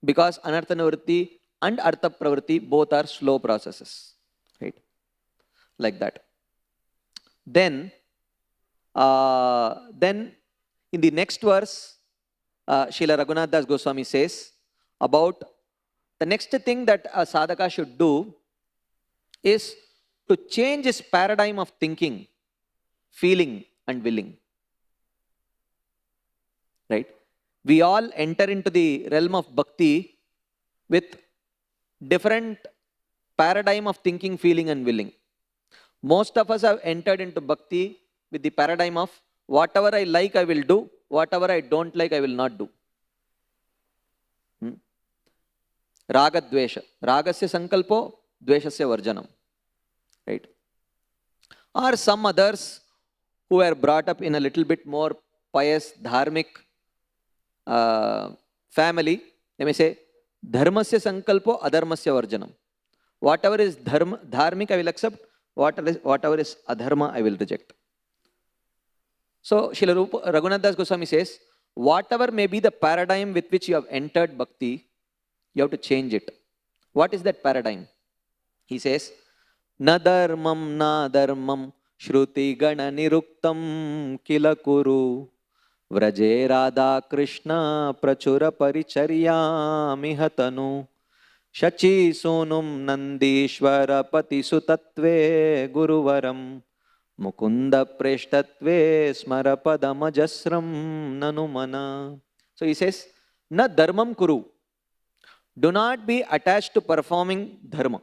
[SPEAKER 1] because anartha nivritti and artha pravritti both are slow processes, right? Like that. Then in the next verse, Srila Raghunath Das Goswami says about the next thing that a sadhaka should do is to change his paradigm of thinking, feeling and willing. Right? We all enter into the realm of bhakti with different paradigm of thinking, feeling and willing. Most of us have entered into bhakti with the paradigm of whatever I like I will do, whatever I don't like I will not do. Raga dvesha. Ragasya sankalpo, dveshasya varjanam. Right? Or some others who were brought up in a little bit more pious, dharmic family, they may say, dharmasya sankalpo, adharmasya varjanam. Whatever is dharmic I will accept, whatever is adharma I will reject. So, Srila Raghunath Das Goswami says, whatever may be the paradigm with which you have entered bhakti, you have to change it. What is that paradigm? He says, na dharmam shruti gana niruktam kila kuru vraje radha krishna prachura paricharyam mihatanu shachi sonum nandishvara pati sutatve guruvaram mukunda preshtatve smarapadamajasram nanumana. So he says, na dharmam kuru. Do not be attached to performing dharma.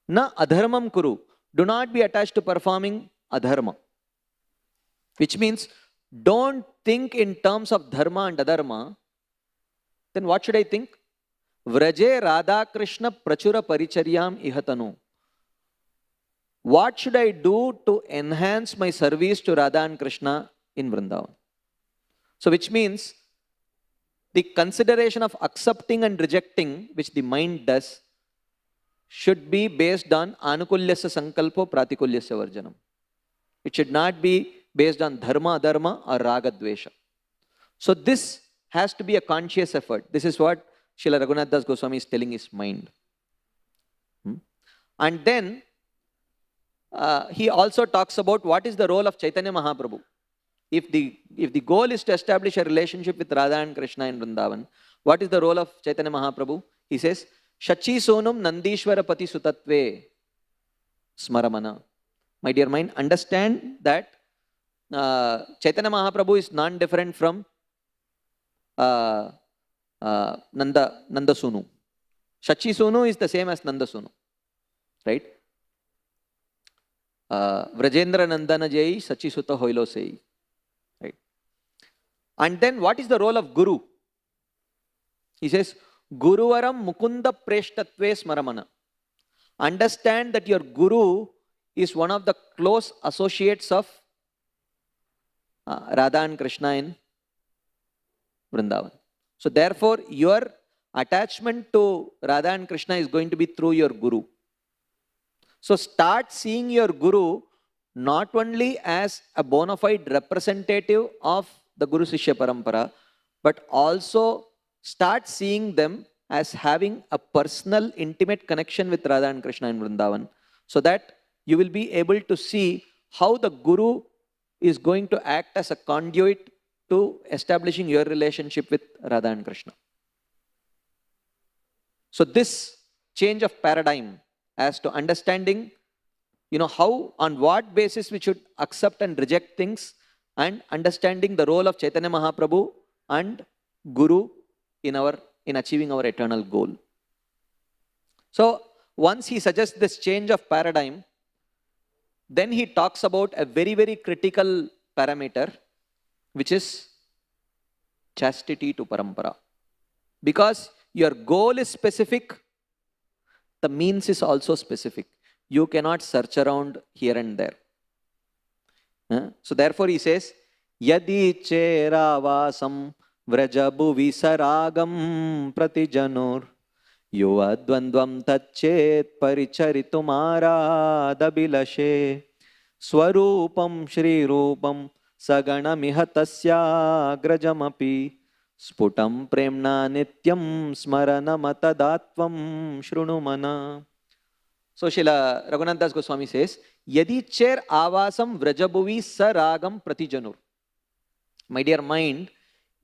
[SPEAKER 1] Na adharmam kuru. Do not be attached to performing adharma. Which means, don't think in terms of dharma and adharma. Then what should I think? Vraje Radha Krishna Prachura Paricharyam Ihatanu. What should I do to enhance my service to Radha and Krishna in Vrindavan? So which means, the consideration of accepting and rejecting, which the mind does, should be based on anukulyasya sankalpo pratikulyasya varjanam. It should not be based on dharma, adharma or raga dvesha. So this has to be a conscious effort. This is what Srila Raghunath Das Goswami is telling his mind. And then he also talks about what is the role of Chaitanya Mahaprabhu. If the goal is to establish a relationship with Radha and Krishna in Vrindavan, what is the role of Chaitanya Mahaprabhu? He says, Shachi sonum nandishvara pati sutatve smaramana. My dear mind, understand that Chaitanya Mahaprabhu is non-different from Nanda Sunu. Shachi Sunu is the same as Nanda Sunu. Right? Vrajendra Nandana Jai Sachi Sutta Hoilo Sei. Right? And then what is the role of Guru? He says, Guruvaram Mukunda Preshtatve Smaramana. Understand that your Guru is one of the close associates of Radha and Krishna in Vrindavan. So therefore, your attachment to Radha and Krishna is going to be through your Guru. So start seeing your Guru not only as a bona fide representative of the Guru Sishya Parampara, but also start seeing them as having a personal, intimate connection with Radha and Krishna in Vrindavan, so that you will be able to see how the Guru is going to act as a conduit to establishing your relationship with Radha and Krishna. So this change of paradigm as to understanding, how, on what basis we should accept and reject things, and understanding the role of Chaitanya Mahaprabhu and Guru in achieving our eternal goal. So once he suggests this change of paradigm, then he talks about a very, very critical parameter, which is chastity to parampara. Because your goal is specific, the means is also specific. You cannot search around here and there. So therefore he says, Yadi cheravasam vrajabu visaragam pratijanur yuvadvandvam tachet paricharitumara swarupam shri rupam saganamiha tasya grajamapi sputam premna nityam smaranamatadatvam shrunumana. So Srila Raghunath Das Goswami says, Yadi chair avasam vrajabuvi saragam pratijanur. My dear mind,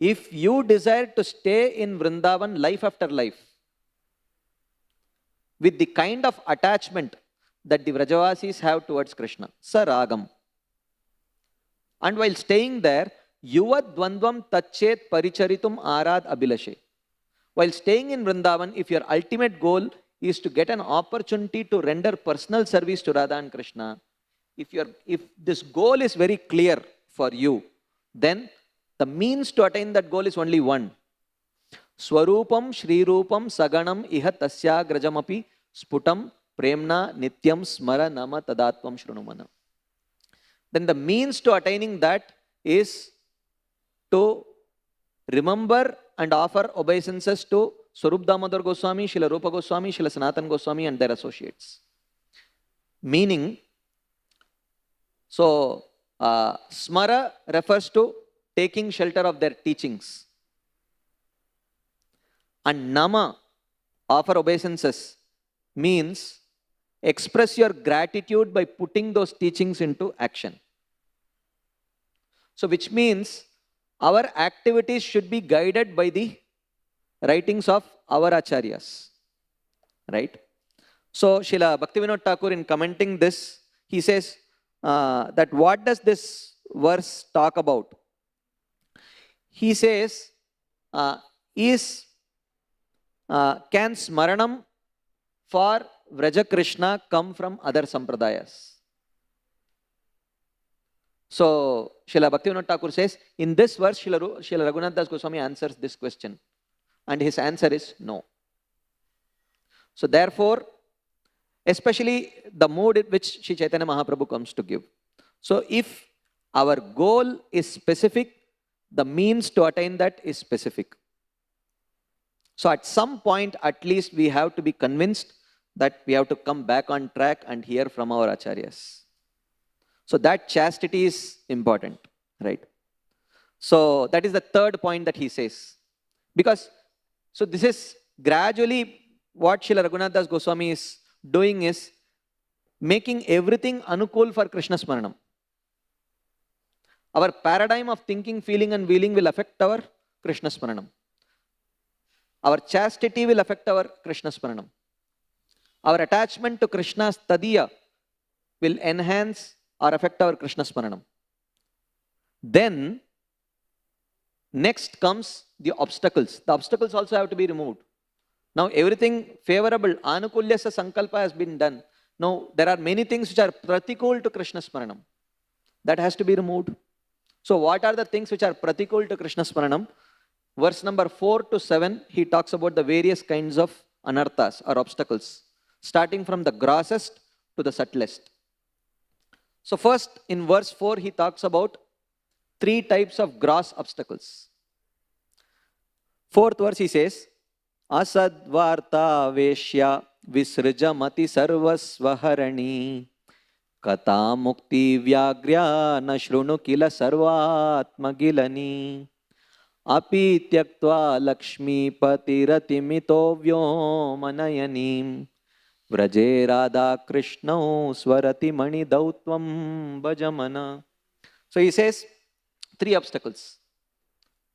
[SPEAKER 1] if you desire to stay in Vrindavan life after life, with the kind of attachment that the Vrajavasis have towards Krishna, saragam, and while staying there, yuvad dvandvam tachet paricharitum arad abhilashe. While staying in Vrindavan, if your ultimate goal is to get an opportunity to render personal service to Radha and Krishna, if this goal is very clear for you, then the means to attain that goal is only one. Swarupam Shri Rupam Saganam Iha Tasya Grajamapi Sputam Premna Nityam Smara Nama Tadatvam Shrunumana. Then the means to attaining that is to remember and offer obeisances to Swarup Damodar Goswami, Srila Rupa Goswami, Srila Sanatan Goswami and their associates. Meaning, so Smara refers to taking shelter of their teachings. And Nama, offer obeisances, means express your gratitude by putting those teachings into action. So which means our activities should be guided by the writings of our acharyas, right? So Srila Bhaktivinoda Thakur, in commenting this, he says that what does this verse talk about? He says, can smaranam for Vraja Krishna come from other sampradayas? So Srila Bhaktivinoda Thakur says, in this verse, Srila Raghunath Das Goswami answers this question. And his answer is no. So therefore, especially the mood in which Sri Chaitanya Mahaprabhu comes to give. So if our goal is specific, the means to attain that is specific. So at some point, at least we have to be convinced that we have to come back on track and hear from our acharyas. So that chastity is important, right? So that is the third point that he says. Because so this is gradually what Srila Raghunath Das Goswami is doing, is making everything anukul for Krishna Smaranam. Our paradigm of thinking, feeling and willing will affect our Krishna Smaranam. Our chastity will affect our Krishna Smaranam. Our attachment to Krishna's tadiya will enhance or affect our Krishna Smaranam. Then next comes the obstacles. The obstacles also have to be removed. Now everything favorable, anukulyasa sankalpa has been done. Now there are many things which are pratikul to Krishna Smaranam. That has to be removed. So what are the things which are pratikul to Krishna Smaranam? Verse number 4 to 7, he talks about the various kinds of anarthas or obstacles, starting from the grossest to the subtlest. So first in verse 4, he talks about 3 types of gross obstacles. 4th verse he says, Asadvarta Veshya विसृजमति सर्वस्वहरणी कथा मुक्ति व्याग्र्या न शृणु किल सर्वात्मगिलनी अपि त्यक्त्वा लक्ष्मीपतिरतिमितो व्योमनयनीं व्रजे राधा कृष्णौ स्वरति मणिदौत्वं भजमन. So he says 3 obstacles.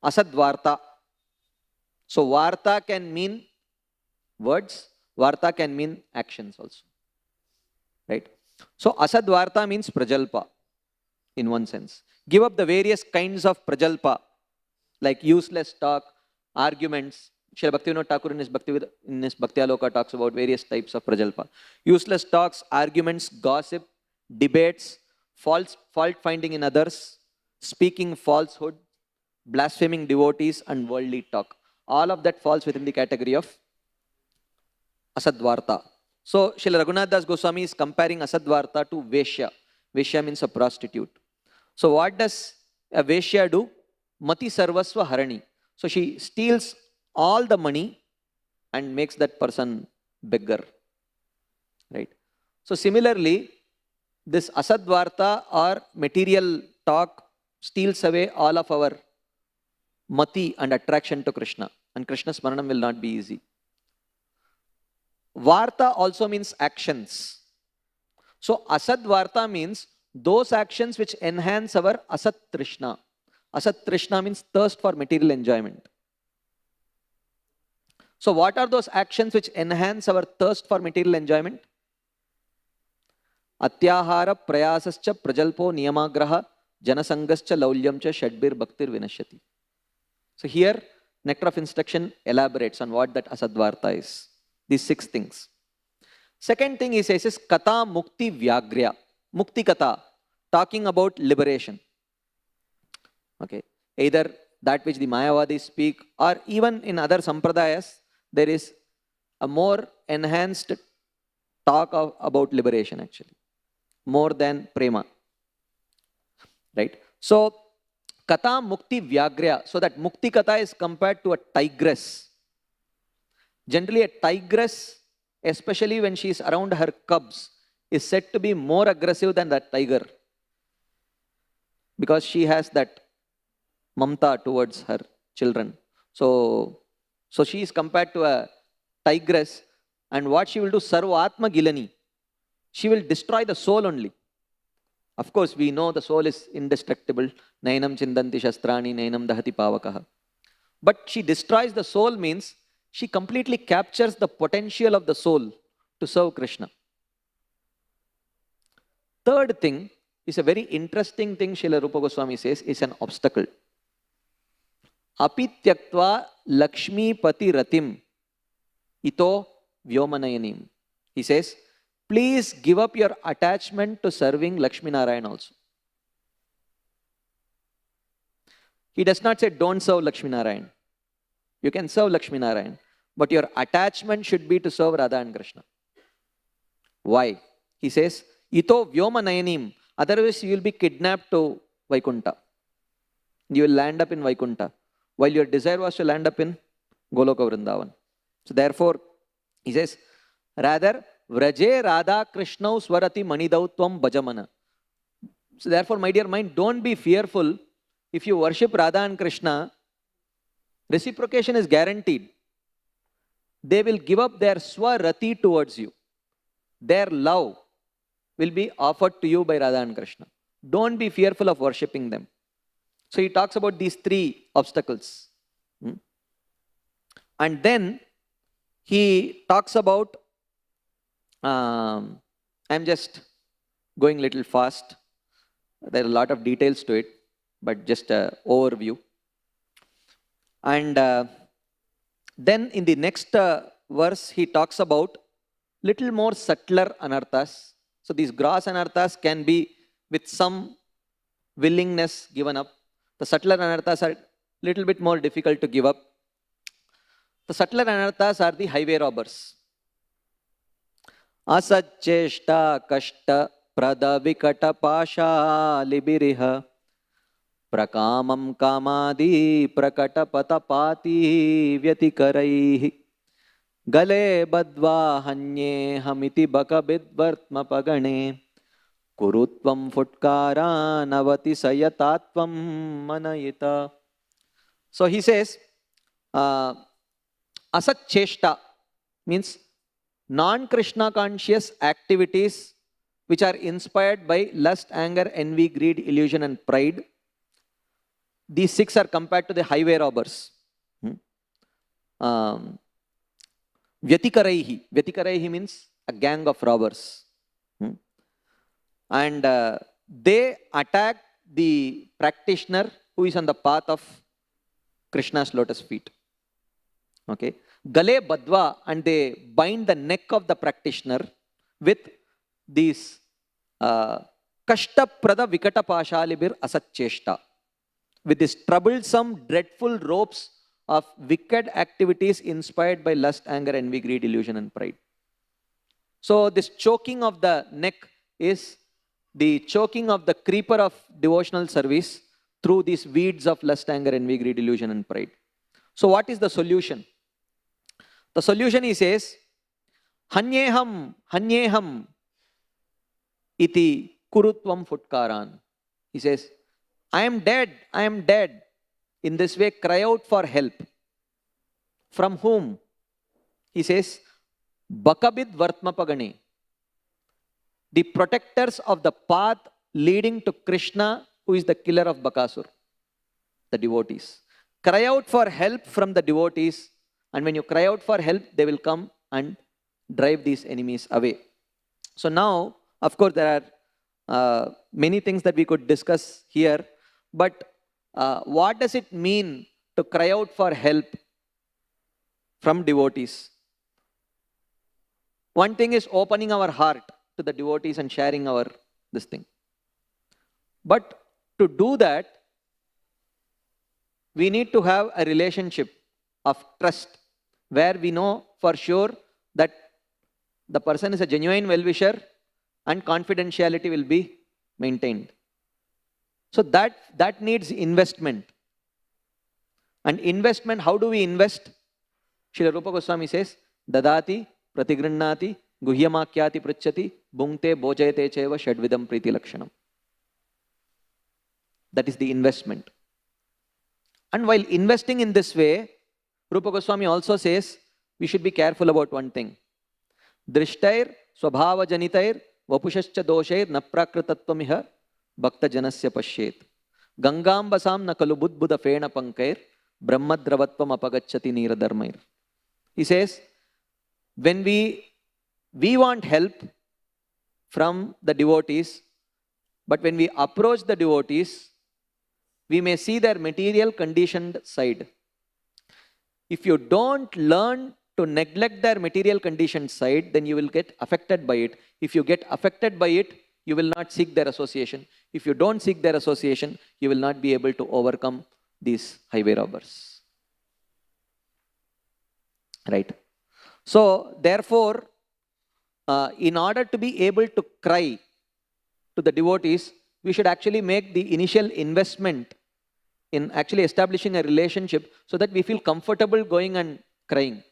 [SPEAKER 1] Asadvarta. So varta can mean words, varta can mean actions also. Right? So asadvarta means prajalpa in one sense. Give up the various kinds of prajalpa, like useless talk, arguments. Srila Bhaktivinoda Thakur in his Bhakti-aloka talks about various types of prajalpa. Useless talks, arguments, gossip, debates, fault finding in others, speaking falsehood, blaspheming devotees, and worldly talk. All of that falls within the category of asadvarta. So Srila Raghunath Das Goswami is comparing asadvarta to Veshya. Veshya means a prostitute. So what does a Veshya do? Mati sarvasva harani. So she steals all the money and makes that person beggar. Right? So similarly, this asadvarta or material talk steals away all of our mati and attraction to Krishna. And Krishna smaranam will not be easy. Varta also means actions. So asadvarta means those actions which enhance our asat trishna. Asat trishna means thirst for material enjoyment. So what are those actions which enhance our thirst for material enjoyment? Atyahara prayasascha prajalpo niyamagraha janasangascha laulyamcha shadbir bhaktir vinashyati. So here Nectar of Instruction elaborates on what that asadvarta is. These 6 things. Second thing he says is kata mukti vyagrya. Mukti kata, talking about liberation. Okay. Either that which the Mayavadis speak, or even in other sampradayas, there is a more enhanced talk about liberation actually, more than prema. Right? So, kata mukti vyagrya. So that mukti kata is compared to a tigress. Generally a tigress, especially when she is around her cubs, is said to be more aggressive than that tiger. Because she has that mamta towards her children. So she is compared to a tigress, and what she will do, sarva atma gilani. She will destroy the soul only. Of course, we know the soul is indestructible. Nainam chindanti shastrani, nainam dahati pavakaha. But she destroys the soul means she completely captures the potential of the soul to serve Krishna. Third thing is a very interesting thing Srila Rupa Goswami says is an obstacle. Api tyaktva lakshmi pati ratim ito vyomanayanim. He says, please give up your attachment to serving Lakshmi Narayan also. He does not say don't serve Lakshmi Narayan. You can serve Lakshmi Narayan, but your attachment should be to serve Radha and Krishna. Why? He says, ito vyomanayanim. Otherwise you will be kidnapped to Vaikunta. You will land up in Vaikunta, while your desire was to land up in Goloka Vrindavan. So therefore, he says, rather, vraje Radha Krishna swarati manidautvam bhajamana. So therefore, my dear mind, don't be fearful. If you worship Radha and Krishna, reciprocation is guaranteed. They will give up their swarati towards you. Their love will be offered to you by Radha and Krishna. Don't be fearful of worshipping them. So he talks about these 3 obstacles. And then he talks about, I'm just going a little fast. There are a lot of details to it, but just an overview. And then in the next verse, he talks about little more subtler anarthas. So these gross anarthas can be with some willingness given up. The subtler anarthas are a little bit more difficult to give up. The subtler anarthas are the highway robbers. Asacheshta kashta prada vikata pasha libiriha prakamam kamadi prakata patapati vyatikaraihi Gale badva hanye hamiti bakabidvartma pagane kurutvam futkara navati sayatatvam manayita. So he says, asat cheshta means non-Krishna conscious activities which are inspired by lust, anger, envy, greed, illusion and pride. These six are compared to the highway robbers. Vyatikaraihi. Vyatikaraihi means a gang of robbers. And they attack the practitioner who is on the path of Krishna's lotus feet. Okay. Gale badva, and they bind the neck of the practitioner with these kashtaprada vikata pashalibir asacheshta, with these troublesome, dreadful ropes of wicked activities inspired by lust, anger, envy, greed, illusion and pride. So this choking of the neck is the choking of the creeper of devotional service through these weeds of lust, anger, envy, greed, illusion and pride. So what is the solution? The solution, he says, hanyeham iti kurutvam futkaran. He says, I am dead. In this way, cry out for help. From whom? He says, Bakabid Vartmapagane, the protectors of the path leading to Krishna, who is the killer of Bakasur, the devotees. Cry out for help from the devotees, and when you cry out for help, they will come and drive these enemies away. So now, of course, there are many things that we could discuss here, but what does it mean to cry out for help from devotees? One thing is opening our heart to the devotees and sharing this thing. But to do that, we need to have a relationship of trust where we know for sure that the person is a genuine well-wisher and confidentiality will be maintained. So that needs investment. And investment, how do we invest? Srila Rupa Goswami says, Dadati, Pratigrinnati, Guhyamakyati Prachati, Bhungte Bojayate Cheva Shadvidam Priti Lakshanam. That is the investment. And while investing in this way, Rupa Goswami also says, we should be careful about one thing. Drishtair, Swabhava Janitair, Vapushascha Doshair, Naprakritatvamiha, Bhakta Janasya Pashet. Gangambasam Nakalu Budbuddha Fena Pankair, Brahmadravatvam Apagachati Nira Dharmair. He says, when we want help from the devotees, but when we approach the devotees, we may see their material conditioned side. If you don't learn to neglect their material conditioned side, then you will get affected by it. If you get affected by it, you will not seek their association. If you don't seek their association, you will not be able to overcome these highway robbers. Right? So, therefore, in order to be able to cry to the devotees, we should actually make the initial investment in actually establishing a relationship so that we feel comfortable going and crying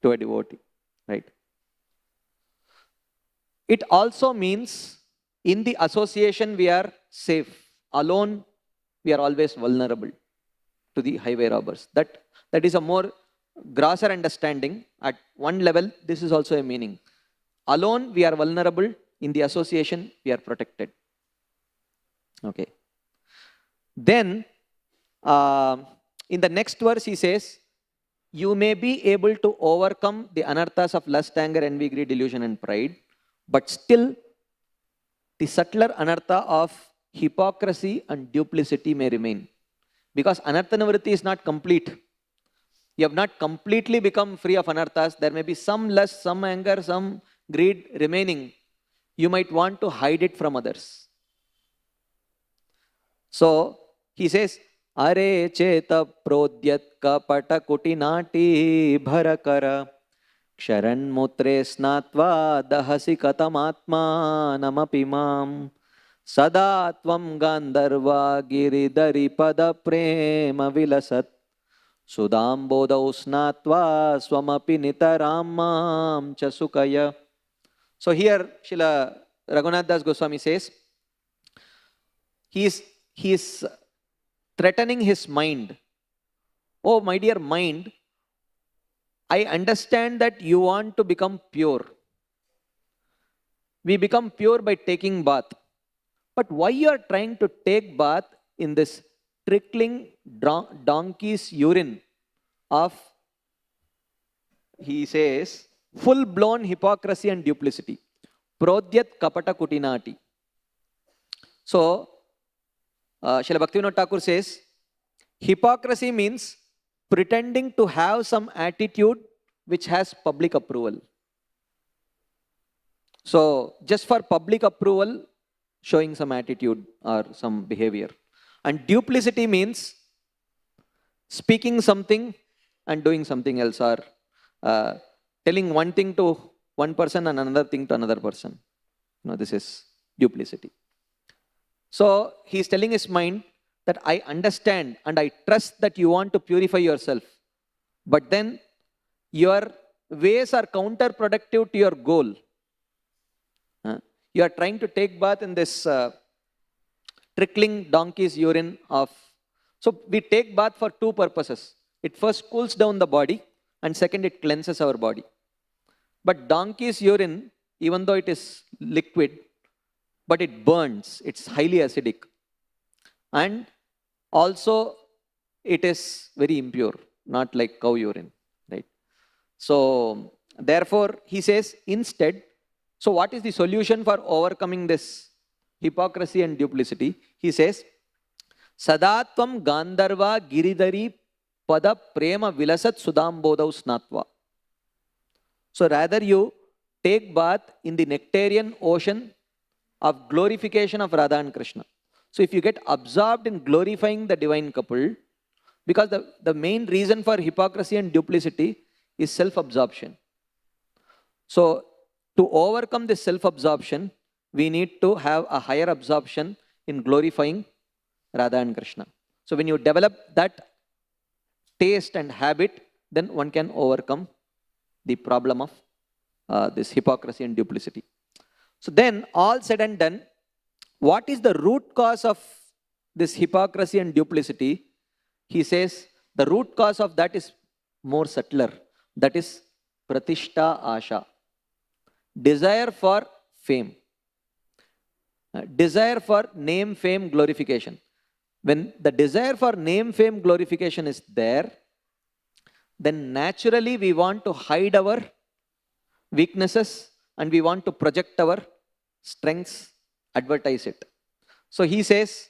[SPEAKER 1] to a devotee. Right? It also means in the association we are safe. Alone, we are always vulnerable to the highway robbers. That is a more grosser understanding. At one level, this is also a meaning. Alone, we are vulnerable. In the association, we are protected. Okay. Then, in the next verse, he says, you may be able to overcome the anarthas of lust, anger, envy, greed, delusion, and pride, but still, the subtler anartha of hypocrisy and duplicity may remain. Because anartha nivritti is not complete. You have not completely become free of anarthas. There may be some lust, some anger, some greed remaining. You might want to hide it from others. So, he says, Are cheta prodyat kapata kutinati bharakara ksharan mutre snatva dahasi katamatma namapimam sadatvam gandharva giridari pada prema vilasat Sudambodau snatva swamapi nitaram mam cha sukaya. So here Srila Raghunath Das Goswami says, he is threatening his mind. Oh, my dear mind, I understand that you want to become pure. We become pure by taking bath. But why you are trying to take bath in this trickling donkey's urine of, he says, full-blown hypocrisy and duplicity. Prodyat kapata kutinati. So, Srila Bhaktivinoda Thakur says, hypocrisy means pretending to have some attitude which has public approval. So, just for public approval, showing some attitude or some behavior. And duplicity means speaking something and doing something else, or telling one thing to one person and another thing to another person. This is duplicity. So, he is telling his mind that I understand and I trust that you want to purify yourself. But then your ways are counterproductive to your goal. You are trying to take bath in this trickling donkey's urine of. So we take bath for two purposes. It first cools down the body, and second it cleanses our body. But donkey's urine, even though it is liquid, but it burns. It's highly acidic. And also it is very impure, not like cow urine, right? So therefore he says instead, so what is the solution for overcoming this hypocrisy and duplicity? He says, Sadatvam Gandharva Giridari Pada Prema Vilasat Sudambodau Snatva. So rather you take bath in the nectarian ocean of glorification of Radha and Krishna. So if you get absorbed in glorifying the divine couple, because the main reason for hypocrisy and duplicity is self-absorption. So to overcome this self-absorption, we need to have a higher absorption in glorifying Radha and Krishna. So when you develop that taste and habit, then one can overcome the problem of this hypocrisy and duplicity. So then, all said and done, what is the root cause of this hypocrisy and duplicity? He says the root cause of that is more subtler. That is pratishta asha. Desire for fame. Desire for name, fame, glorification. When the desire for name, fame, glorification is there, then naturally we want to hide our weaknesses and we want to project our strengths, advertise it. So he says,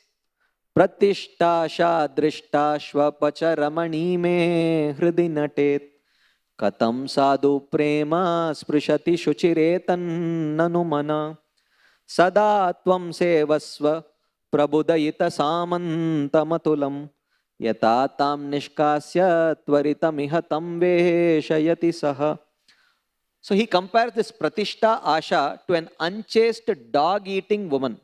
[SPEAKER 1] Pratishta sha drishta shvapacha ramani me hridi natet katam sadhu prema sprishati shuchiretan nanumana sada tvam sevasva prabudayita samantamatulam yata tam nishkasya tvaritamiha tam veshayati saha. So he compares this Pratishta Asha to an unchaste dog-eating woman,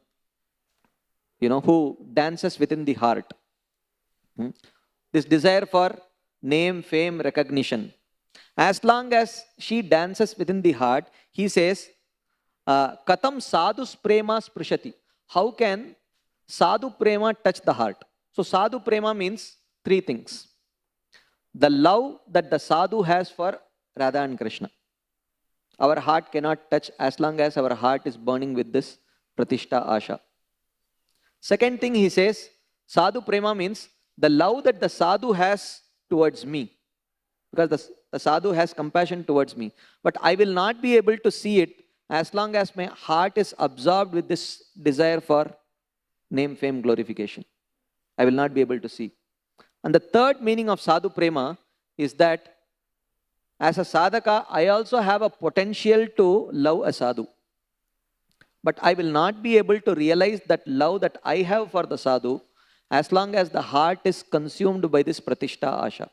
[SPEAKER 1] who dances within the heart. This desire for name, fame, recognition. As long as she dances within the heart, he says, Katam sadhus prema sprishati. How can sadhu prema touch the heart? So sadhu prema means three things. The love that the sadhu has for Radha and Krishna. Our heart cannot touch as long as our heart is burning with this Pratishta Asha. Second thing he says, Sadhu Prema means the love that the sadhu has towards me. Because the sadhu has compassion towards me. But I will not be able to see it as long as my heart is absorbed with this desire for name, fame, glorification. I will not be able to see. And the third meaning of Sadhu Prema is that as a sadhaka, I also have a potential to love a sadhu. But I will not be able to realize that love that I have for the sadhu as long as the heart is consumed by this Pratishta Asha.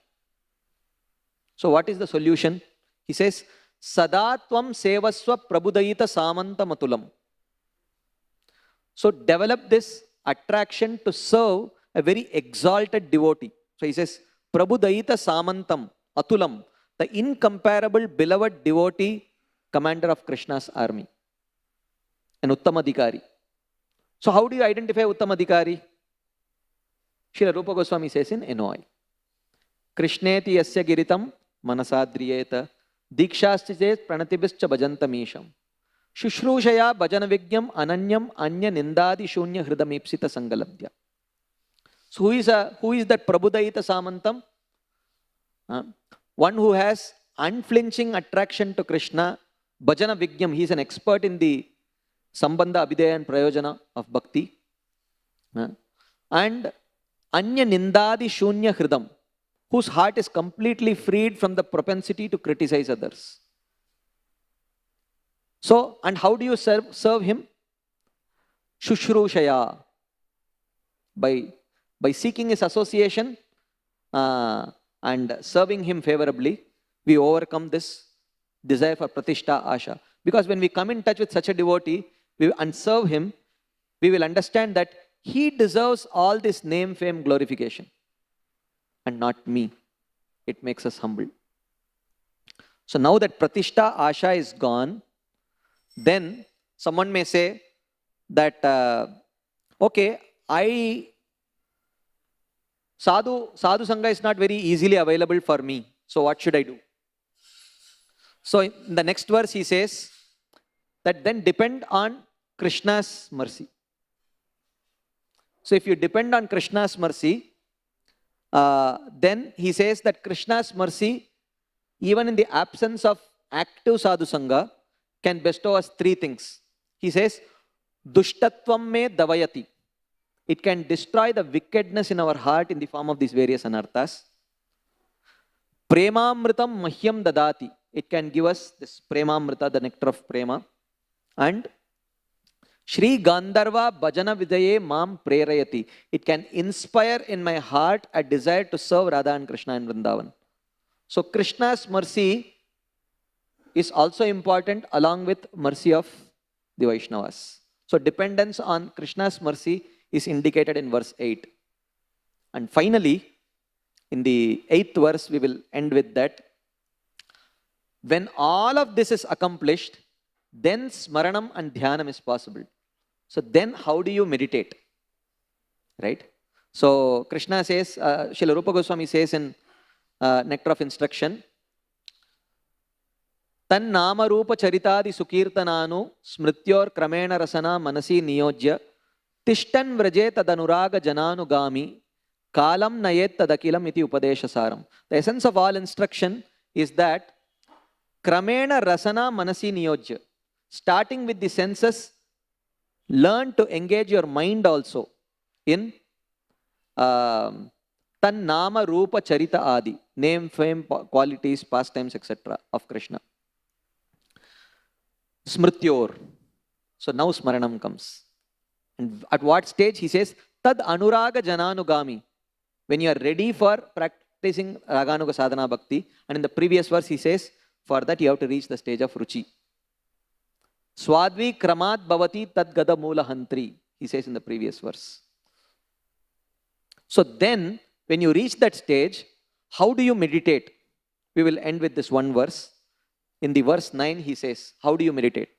[SPEAKER 1] So what is the solution? He says, Sadatvam sevasva prabudayita samanta matulam. So develop this attraction to serve a very exalted devotee. So he says, Prabhudaita Samantam Atulam, the incomparable beloved devotee, commander of Krishna's army, an Uttamadhikari. So how do you identify Uttamadhikari? Srila Rupa Goswami says in Enoi, Krishneti yasya giritam manasadriyeta dikshastichet pranatibhischa bhajantamisham Shushrushaya bhajana vigyam ananyam anya nindadi shunya hridamipsita sangalabdya. So who is that Prabhudaita Samantam? One who has unflinching attraction to Krishna, bhajana vigyam, he is an expert in the Sambandha, Abhidheya and Prayojana of Bhakti. And Anya Nindadi Shunya Hridam, whose heart is completely freed from the propensity to criticize others. So, and how do you serve him? Shushrushaya, by seeking his association and serving him favorably, we overcome this desire for Pratishtha Asha. Because when we come in touch with such a devotee and serve him, we will understand that he deserves all this name, fame, glorification and not me. It makes us humble. So now that Pratishtha Asha is gone, then someone may say that, okay, Sadhu Sangha is not very easily available for me. So what should I do? So in the next verse he says that then depend on Krishna's mercy. So if you depend on Krishna's mercy, then he says that Krishna's mercy, even in the absence of active Sadhu Sangha, can bestow us three things. He says, Dushtatvam me davayati. It can destroy the wickedness in our heart in the form of these various anarthas. Premamritam mahyam dadati. It can give us this premamrita, the nectar of prema. And Shri Gandharva Bhajana Vidaye Mam Prerayati. It can inspire in my heart a desire to serve Radha and Krishna in Vrindavan. So Krishna's mercy is also important along with mercy of the Vaishnavas. So dependence on Krishna's mercy is indicated in verse 8. And finally, in the 8th verse, we will end with that. When all of this is accomplished, then smaranam and dhyanam is possible. So then how do you meditate? Right? So Krishna says, Srila Rupa Goswami says in Nectar of Instruction, Tan nama rupa charitadi sukirtananu smrityor kramena rasana manasi niyojya Tishtan vraje tadanuraga jananugami kalam nayet tadakilam iti upadesha saram. The essence of all instruction is that kramena rasana manasi niyojya. Starting with the senses, learn to engage your mind also in tan nama rupa charita adi, name, fame, qualities, pastimes, etc. of Krishna. Smrityor. So now smaranam comes. And at what stage? He says, Tad anuraga jananugami. When you are ready for practicing raganuga sadhana bhakti. And in the previous verse he says, for that you have to reach the stage of ruchi. Swadvi kramat bhavati tad gada mula hantri. He says in the previous verse. So then, when you reach that stage, how do you meditate? We will end with this one verse. In the verse 9 he says, how do you meditate?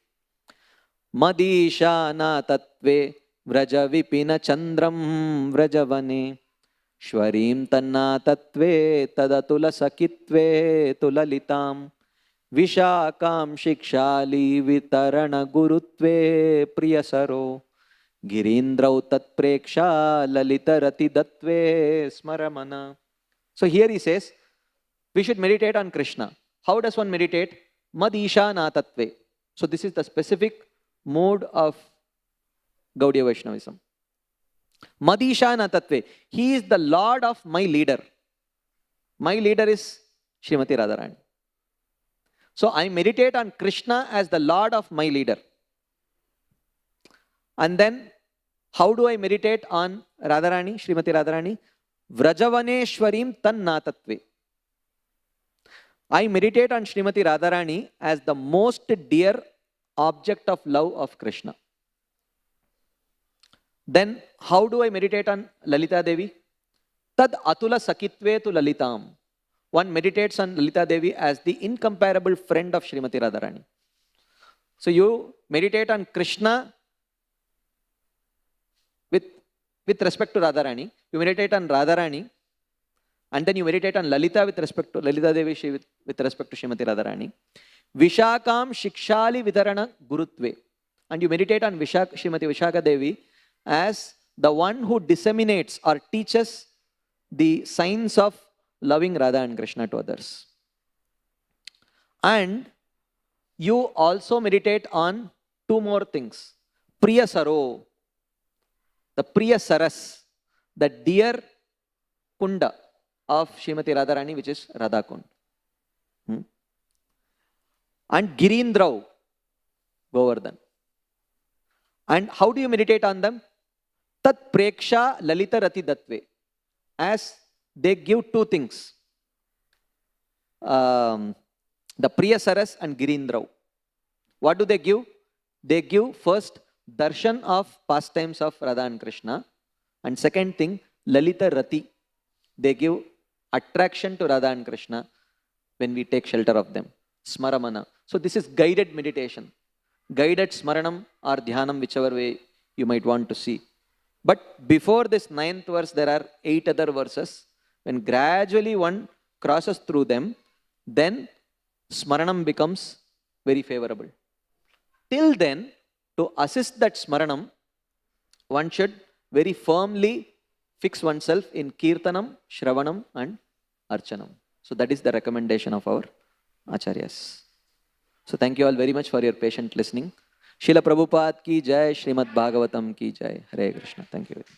[SPEAKER 1] Madishana tatve vraja vipina chandram vrajavane shwarim tanna tatve tadatula sakitve tulalitam vishakam shikshali vitarana gurutve priyasaro girindrau tat preksha lalitarati datve smaramana. So here he says, we should meditate on Krishna. How does one meditate? Madishana tatve. So this is the specific mode of Gaudiya Vaishnavism. Madishana tatve. He is the Lord of my leader. My leader is Srimati Radharani. So I meditate on Krishna as the Lord of my leader. And then how do I meditate on Radharani, Srimati Radharani? Vrajavaneshwarim tanna tatve. I meditate on Srimati Radharani as the most dear object of love of Krishna. Then how do I meditate on Lalita Devi? Tad atula sakitve tu lalitam. One meditates on Lalita Devi as the incomparable friend of Srimati Radharani. So you meditate on Krishna with respect to Radharani. You meditate on Radharani, and then you meditate on Lalita with respect to Lalita Devi with respect to Srimati Radharani. Vishakam Shikshali Vidarana Gurutve. And you meditate on Srimati Vishaka Devi as the one who disseminates or teaches the signs of loving Radha and Krishna to others. And you also meditate on two more things. Priya Saro, the Priya Saras, the dear Kunda of Srimati Radharani, which is Radha Kund. And Girindrau, Govardhan. And how do you meditate on them? Tat Preksha Lalita Rati Datve. As they give two things. The Priya Saras and Girindrau. What do they give? They give first darshan of pastimes of Radha and Krishna. And second thing, Lalita Rati. They give attraction to Radha and Krishna when we take shelter of them. Smaramana. So this is guided meditation. Guided smaranam or dhyanam, whichever way you might want to see. But before this 9th verse, there are 8 other verses. When gradually one crosses through them, then smaranam becomes very favorable. Till then, to assist that smaranam, one should very firmly fix oneself in kirtanam, shravanam and archanam. So that is the recommendation of our acharyas. So thank you all very much for your patient listening. Srila Prabhupada ki jai, Srimad Bhagavatam ki jai. Hare Krishna. Thank you very much.